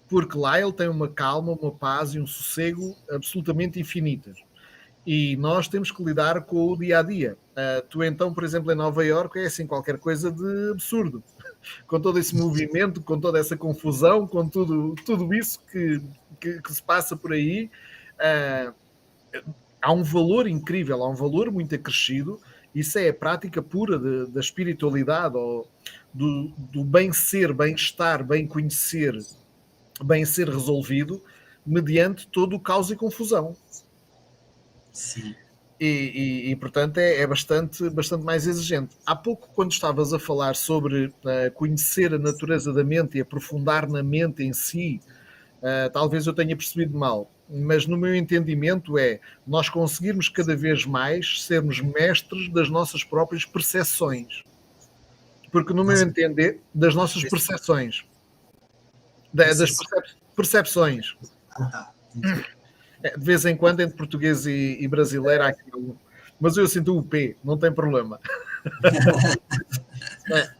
Porque lá ele tem uma calma, uma paz e um sossego absolutamente infinitas. E nós temos que lidar com o dia a dia. Tu então, por exemplo, em Nova Iorque é assim qualquer coisa de absurdo, com todo esse movimento, com toda essa confusão, com tudo isso que se passa por aí. Uh, Há um valor incrível, há um valor muito acrescido. Isso é a prática pura da espiritualidade, ou do bem ser, bem-estar, bem conhecer, bem ser resolvido, mediante todo o caos e confusão. Sim. E portanto é bastante mais exigente. Há pouco, quando estavas a falar sobre conhecer a natureza da mente e aprofundar na mente em si, talvez eu tenha percebido mal, mas no meu entendimento é nós conseguirmos cada vez mais sermos mestres das nossas próprias percepções. Porque no meu entender, das nossas percepções. Das percepções. Ah, tá. Entendi. De vez em quando, entre português e brasileiro, há aquilo. Mas eu sinto o P, não tem problema.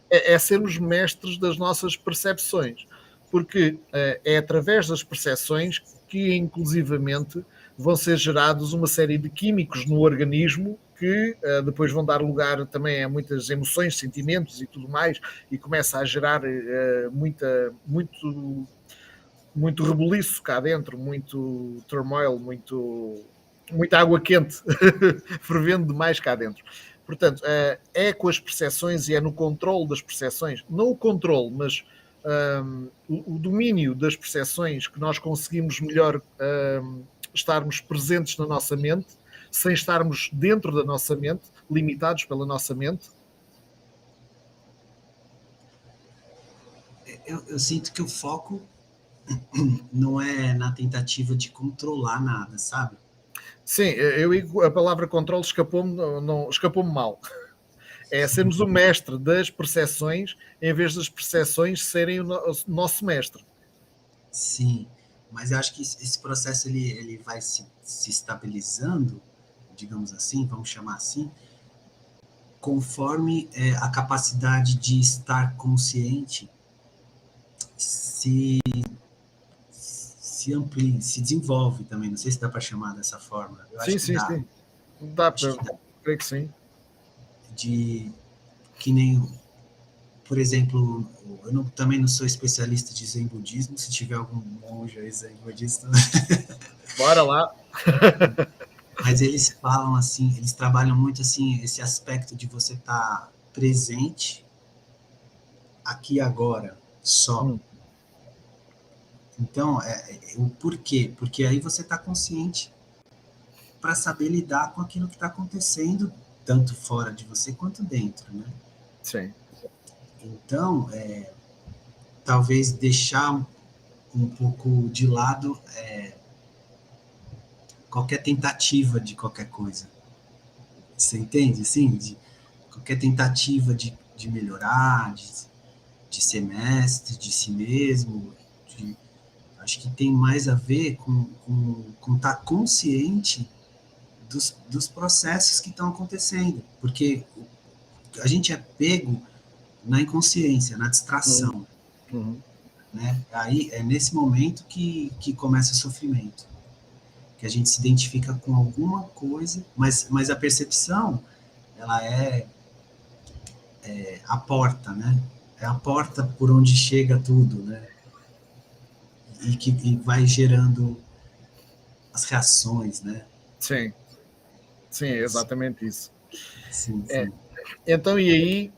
É sermos mestres das nossas percepções. Porque é através das percepções que, inclusivamente, vão ser gerados uma série de químicos no organismo que depois vão dar lugar também a muitas emoções, sentimentos e tudo mais, e começa a gerar muito rebuliço cá dentro, muito turmoil, muita água quente fervendo demais cá dentro. Portanto, é com as percepções e é no controle das percepções, não o controle, mas o domínio das percepções que nós conseguimos melhor estarmos presentes na nossa mente, sem estarmos dentro da nossa mente, limitados pela nossa mente. Eu sinto que o foco não é na tentativa de controlar nada, sabe? Sim, a palavra controle escapou-me mal. É sermos o mestre das percepções em vez das percepções serem o nosso mestre. Sim, mas eu acho que esse processo ele vai se estabilizando, digamos assim, vamos chamar assim, conforme a capacidade de estar consciente se amplia, se desenvolve também. Não sei se dá para chamar dessa forma. Eu acho que Sim, dá. sim. Dá Acho para. que dá. Creio que sim. Que nem, por exemplo, eu também não sou especialista de Zen budismo. Se tiver algum monge aí Zen budista, Bora lá. mas eles falam assim, eles trabalham muito assim esse aspecto de você estar presente aqui e agora só. Então, o porquê? Porque aí você está consciente para saber lidar com aquilo que está acontecendo, tanto fora de você quanto dentro, né? Sim. Então, talvez deixar um pouco de lado qualquer tentativa de qualquer coisa. Você entende? Assim, de qualquer tentativa de melhorar, de ser mestre de si mesmo. Acho que tem mais a ver com estar consciente dos processos que estão acontecendo. Porque a gente é pego na inconsciência, na distração. Né? Aí é nesse momento que começa o sofrimento. Que a gente se identifica com alguma coisa, mas a percepção, ela é a porta, né? É a porta por onde chega tudo, né? E vai gerando as reações, né? Sim. Sim, é exatamente isso. Sim, sim. Então, e aí,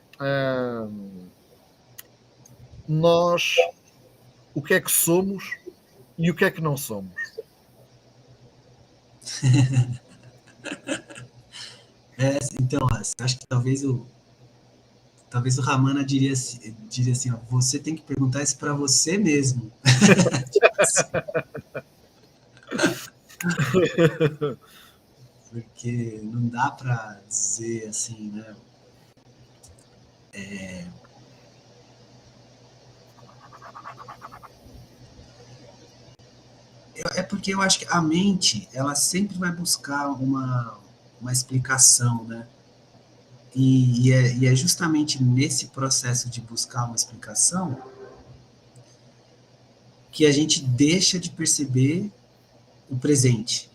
nós, o que é que somos e o que é que não somos? Então, acho que talvez o Ramana diria assim, ó, você tem que perguntar isso para você mesmo. Porque não dá para dizer assim, né? É porque eu acho que a mente, ela sempre vai buscar uma explicação, né? E é justamente nesse processo de buscar uma explicação que a gente deixa de perceber o presente,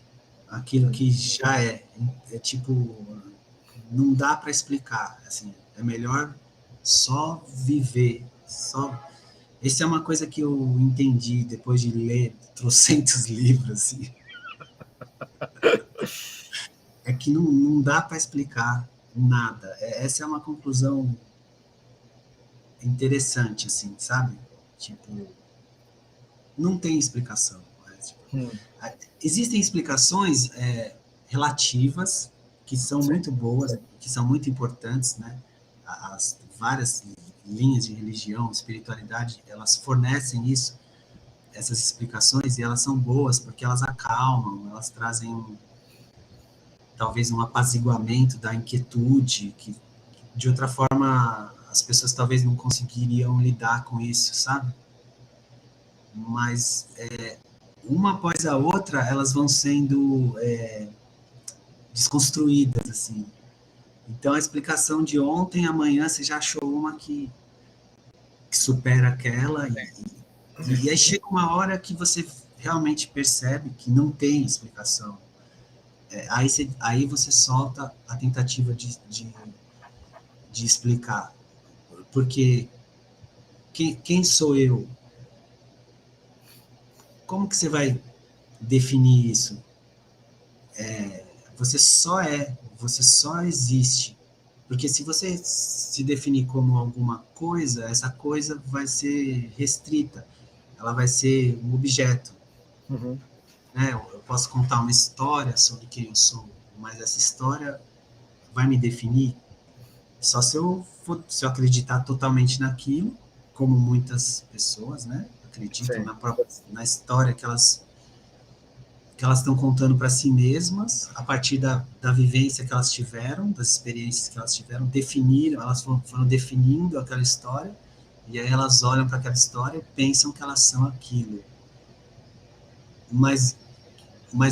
aquilo que já é tipo, não dá para explicar, assim, é melhor só viver, só. Essa é uma coisa que eu entendi depois de ler trocentos livros, assim. É que não dá para explicar nada. Essa é uma conclusão interessante, assim, sabe? Tipo, não tem explicação. Tipo, existem explicações relativas que são muito boas, que são muito importantes, né? As várias linhas de religião, espiritualidade, elas fornecem isso, essas explicações, e elas são boas porque elas acalmam, elas trazem talvez um apaziguamento da inquietude, que de outra forma as pessoas talvez não conseguiriam lidar com isso, sabe? Mas uma após a outra elas vão sendo desconstruídas, assim. Então a explicação de ontem, amanhã você já achou uma que supera aquela, e aí chega uma hora que você realmente percebe que não tem explicação. Aí você solta a tentativa de explicar. Porque quem sou eu? Como que você vai definir isso? Você só existe. Porque se você se definir como alguma coisa, essa coisa vai ser restrita, ela vai ser um objeto. Uhum. Né? Eu posso contar uma história sobre quem eu sou, mas essa história vai me definir só se eu acreditar totalmente naquilo, como muitas pessoas, né, acreditam na história que elas estão contando para si mesmas, a partir da vivência que elas tiveram, das experiências que elas tiveram, elas foram definindo aquela história, e aí elas olham para aquela história e pensam que elas são aquilo. Mas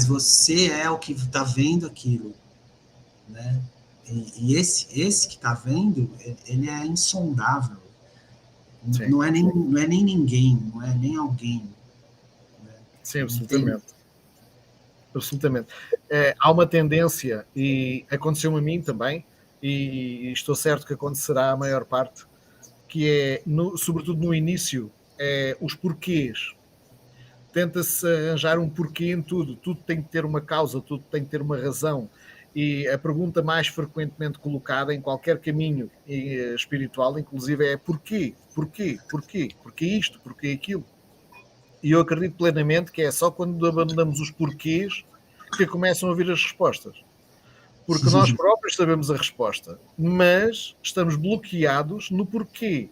você é o que está vendo aquilo, né? E esse que está vendo, ele é insondável. Não é nem ninguém, não é nem alguém. Né? Sim, absolutamente. Absolutamente. Há uma tendência, e aconteceu a mim também, e estou certo que acontecerá a maior parte, que é, sobretudo no início, os porquês. Tenta-se arranjar um porquê em tudo. Tudo tem que ter uma causa, tudo tem que ter uma razão. E a pergunta mais frequentemente colocada em qualquer caminho espiritual, inclusive, é porquê? Porquê? Porquê? Porquê isto? Porquê aquilo? E eu acredito plenamente que é só quando abandonamos os porquês que começam a vir as respostas. Porque nós próprios sabemos a resposta, mas estamos bloqueados no porquê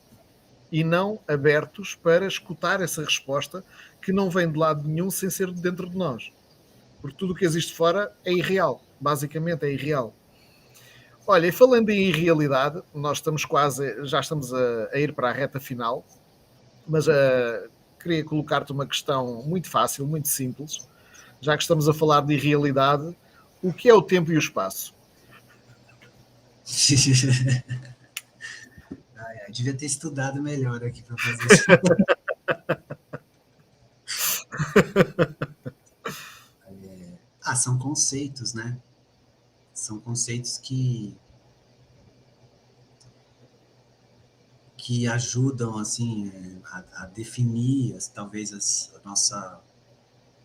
e não abertos para escutar essa resposta que não vem de lado nenhum sem ser dentro de nós. Porque tudo o que existe fora é irreal. Basicamente é irreal. Olha, e falando em irrealidade, nós estamos já estamos a ir para a reta final, mas queria colocar-te uma questão muito fácil, muito simples, já que estamos a falar de irrealidade, o que é o tempo e o espaço? Eu devia ter estudado melhor aqui para fazer isso. São conceitos, né? São conceitos que ajudam, assim, a definir, talvez,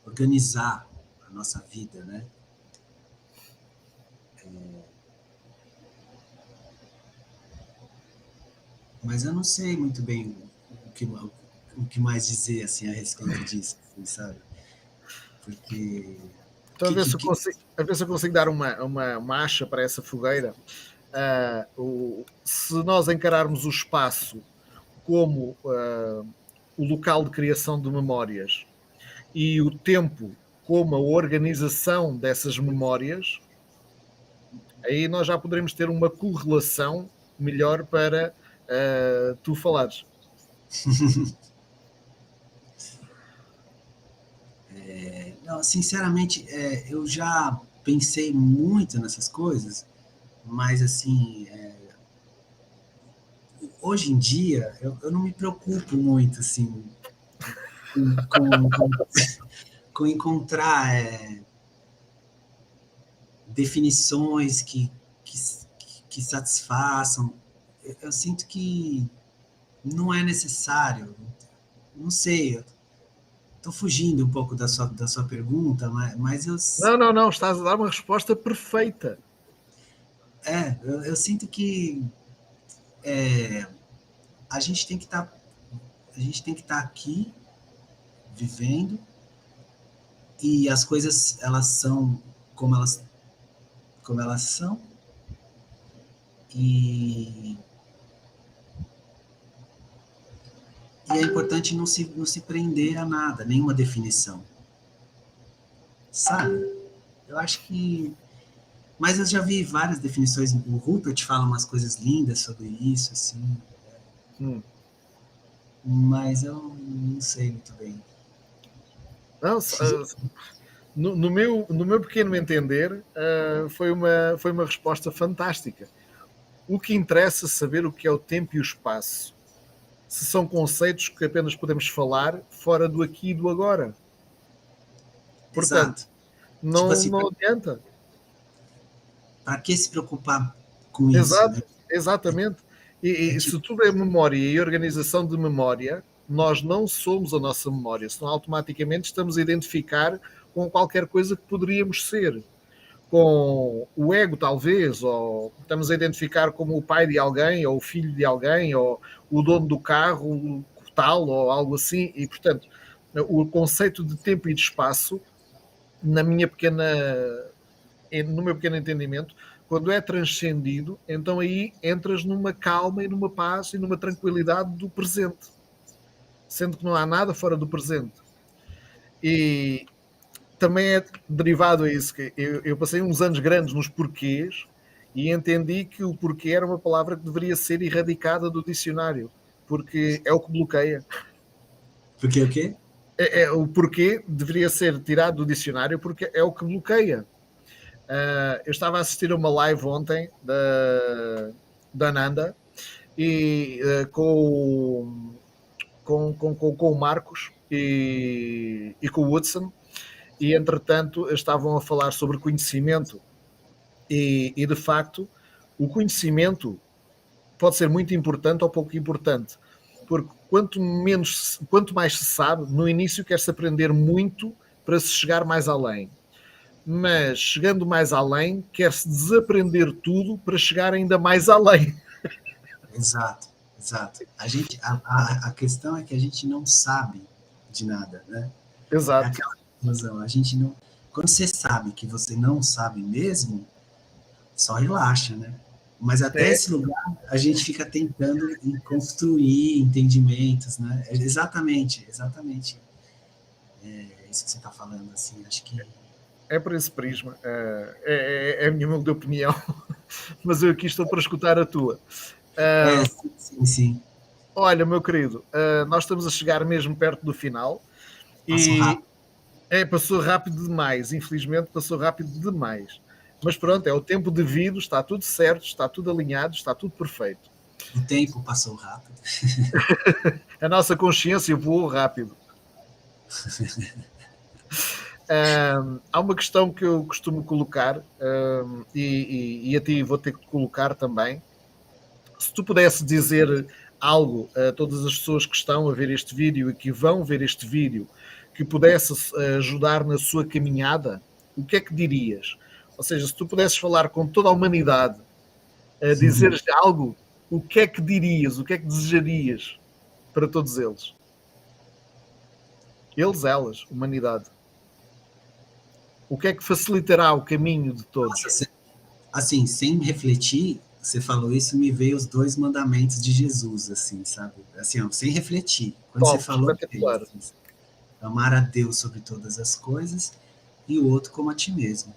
organizar a nossa vida, né? Mas eu não sei muito bem o que mais dizer, assim, a respeito disso, assim, sabe? Porque... Então, a ver se eu consigo dar uma acha para essa fogueira. Se nós encararmos o espaço como o local de criação de memórias e o tempo como a organização dessas memórias, aí nós já poderemos ter uma correlação melhor para tu falares. Não, sinceramente, eu já pensei muito nessas coisas, mas assim, hoje em dia eu não me preocupo muito assim com encontrar definições que satisfaçam. Eu sinto que não é necessário. Não sei, estou fugindo um pouco da sua pergunta, mas Não, estás a dar uma resposta perfeita. Eu sinto que a gente tem que estar aqui vivendo, e as coisas elas são como elas são, e é importante não se prender a nada, nenhuma definição, sabe? Eu acho que... Mas eu já vi várias definições, o Rupert fala umas coisas lindas sobre isso, assim, mas eu não sei muito bem. Não, no meu pequeno entender, foi uma resposta fantástica. O que interessa é saber o que é o tempo e o espaço. Se são conceitos que apenas podemos falar fora do aqui e do agora. Portanto, Exato. não, Tipo assim, não adianta. Para que se preocupar com isso, Exato, né? exatamente. E se tudo é memória e organização de memória, nós não somos a nossa memória, senão automaticamente estamos a identificar com qualquer coisa que poderíamos ser. Com o ego, talvez, ou estamos a identificar como o pai de alguém, ou o filho de alguém, ou o dono do carro, tal, ou algo assim. E, portanto, o conceito de tempo e de espaço, na minha pequena, no meu pequeno entendimento, quando é transcendido, então aí entras numa calma e numa paz e numa tranquilidade do presente, sendo que não há nada fora do presente. E também é derivado a isso, que eu passei uns anos grandes nos porquês e entendi que o porquê era uma palavra que deveria ser erradicada do dicionário, porque é o que bloqueia. Porque o quê? O porquê deveria ser tirado do dicionário porque é o que bloqueia. Eu estava a assistir a uma live ontem da Nanda e com o Marcos e com o Hudson, e entretanto estavam a falar sobre conhecimento e de facto o conhecimento pode ser muito importante ou pouco importante, porque quanto mais se sabe, no início quer-se aprender muito para se chegar mais além, mas chegando mais além quer-se desaprender tudo para chegar ainda mais além. Exato, exato. A questão é que a gente não sabe de nada, né? É Exato. aquela conclusão. A gente não... Quando você sabe que você não sabe mesmo, só relaxa, né? Mas até esse lugar, a gente fica tentando construir entendimentos, né? Exatamente. É isso que você está falando, assim, acho que... É por esse prisma. É a minha humilde opinião, mas eu aqui estou para escutar a tua. Sim. Olha, meu querido, nós estamos a chegar mesmo perto do final. Passou rápido. Passou rápido demais, infelizmente passou rápido demais. Mas pronto, é o tempo devido, está tudo certo, está tudo alinhado, está tudo perfeito. O tempo passou rápido. A nossa consciência voou rápido. Há uma questão que eu costumo colocar, e a ti vou ter que colocar também. Se tu pudesse dizer algo a todas as pessoas que estão a ver este vídeo e que vão ver este vídeo, que pudesse ajudar na sua caminhada, o que é que dirias? Ou seja, se tu pudesses falar com toda a humanidade, dizer algo, o que é que dirias? O que é que desejarias para todos eles? Eles, elas, humanidade. O que é que facilitará o caminho de todos? Nossa, assim, sem refletir, você falou isso, me veio os 2 mandamentos de Jesus, assim, sabe? Assim, ó, sem refletir. Quando Top, você falou, espetacular. assim, amar a Deus sobre todas as coisas e o outro como a ti mesmo.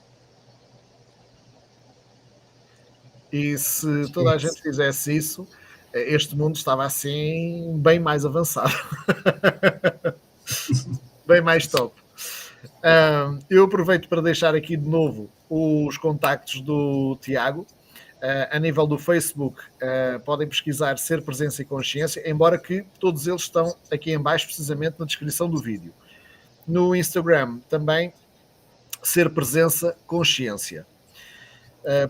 E se toda a gente fizesse isso, este mundo estava assim bem mais avançado. Bem mais top. Eu aproveito para deixar aqui de novo os contactos do Tiago. A nível do Facebook, podem pesquisar Ser Presença e Consciência, embora que todos eles estão aqui em baixo, precisamente na descrição do vídeo. No Instagram também, Ser Presença Consciência.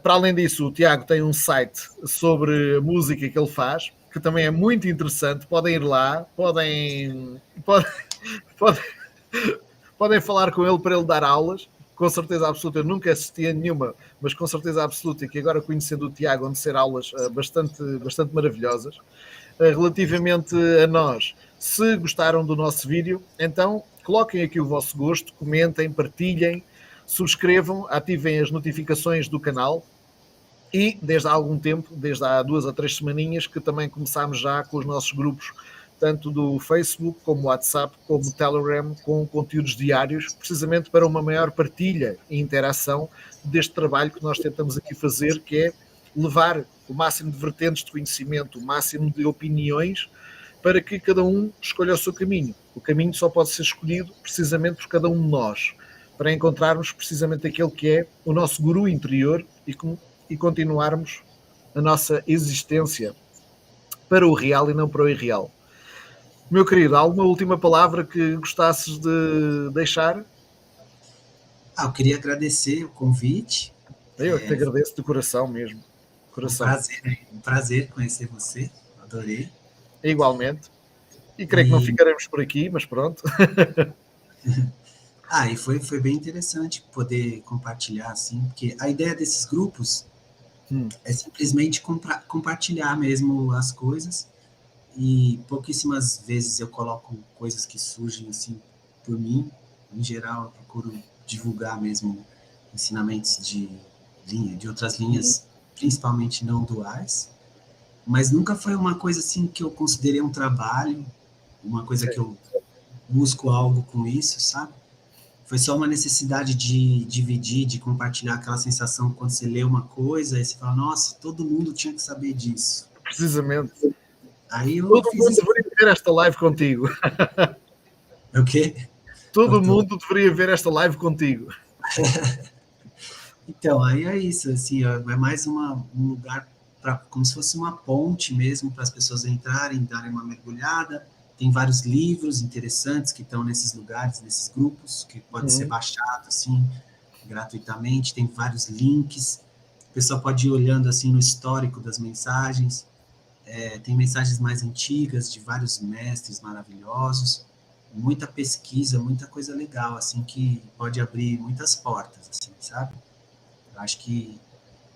Para além disso, o Tiago tem um site sobre a música que ele faz, que também é muito interessante. Podem ir lá, podem falar com ele para ele dar aulas. Com certeza absoluta, eu nunca assisti a nenhuma, mas com certeza absoluta que agora, conhecendo o Tiago, vão ser aulas bastante maravilhosas. Relativamente a nós, se gostaram do nosso vídeo, então coloquem aqui o vosso gosto, comentem, partilhem, subscrevam, ativem as notificações do canal. E desde há algum tempo, desde há 2 a 3 semaninhas, que também começámos já com os nossos grupos, tanto do Facebook, como WhatsApp, como Telegram, com conteúdos diários, precisamente para uma maior partilha e interação deste trabalho que nós tentamos aqui fazer, que é levar o máximo de vertentes de conhecimento, o máximo de opiniões, para que cada um escolha o seu caminho. O caminho só pode ser escolhido precisamente por cada um de nós, para encontrarmos precisamente aquele que é o nosso guru interior e continuarmos a nossa existência para o real e não para o irreal. Meu querido, alguma última palavra que gostasses de deixar? Eu queria agradecer o convite. Eu que te agradeço de coração mesmo. Coração. Um prazer conhecer você, adorei. Igualmente. E creio que não ficaremos por aqui, mas pronto. E foi bem interessante poder compartilhar, assim, porque a ideia desses grupos é simplesmente compartilhar mesmo as coisas, e pouquíssimas vezes eu coloco coisas que surgem, assim, por mim. Em geral, eu procuro divulgar mesmo ensinamentos de outras linhas, principalmente não duais, mas nunca foi uma coisa, assim, que eu considerei um trabalho, uma coisa que eu busco algo com isso, sabe? Foi só uma necessidade de dividir, de compartilhar aquela sensação quando você lê uma coisa e você fala, nossa, todo mundo tinha que saber disso. Precisamente. Aí eu todo mundo deveria ver esta live contigo. O quê? Todo mundo deveria ver esta live contigo. Então, aí é isso, assim, é mais um lugar, como se fosse uma ponte mesmo, para as pessoas entrarem, darem uma mergulhada. Tem vários livros interessantes que estão nesses lugares, nesses grupos, que pode ser baixado, assim, gratuitamente. Tem vários links. O pessoal pode ir olhando, assim, no histórico das mensagens. Tem mensagens mais antigas, de vários mestres maravilhosos. Muita pesquisa, muita coisa legal, assim, que pode abrir muitas portas, assim, sabe? Eu acho que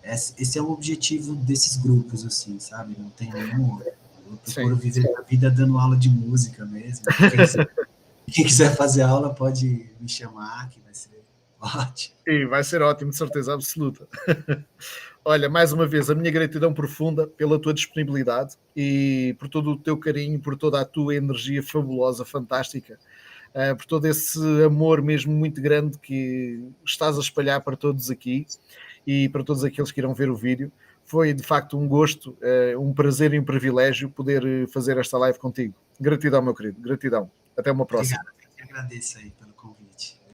esse é o objetivo desses grupos, assim, sabe? Não tem nenhum outro. Eu procuro viver a vida dando aula de música mesmo. Quem quiser fazer aula pode me chamar, que vai ser ótimo. E vai ser ótimo, de certeza absoluta. Olha, mais uma vez, a minha gratidão profunda pela tua disponibilidade e por todo o teu carinho, por toda a tua energia fabulosa, fantástica, por todo esse amor mesmo muito grande que estás a espalhar para todos aqui e para todos aqueles que irão ver o vídeo. Foi de facto um gosto, um prazer e um privilégio poder fazer esta live contigo. Gratidão, meu querido, gratidão. Até uma próxima. Obrigado, eu que agradeço aí pelo convite.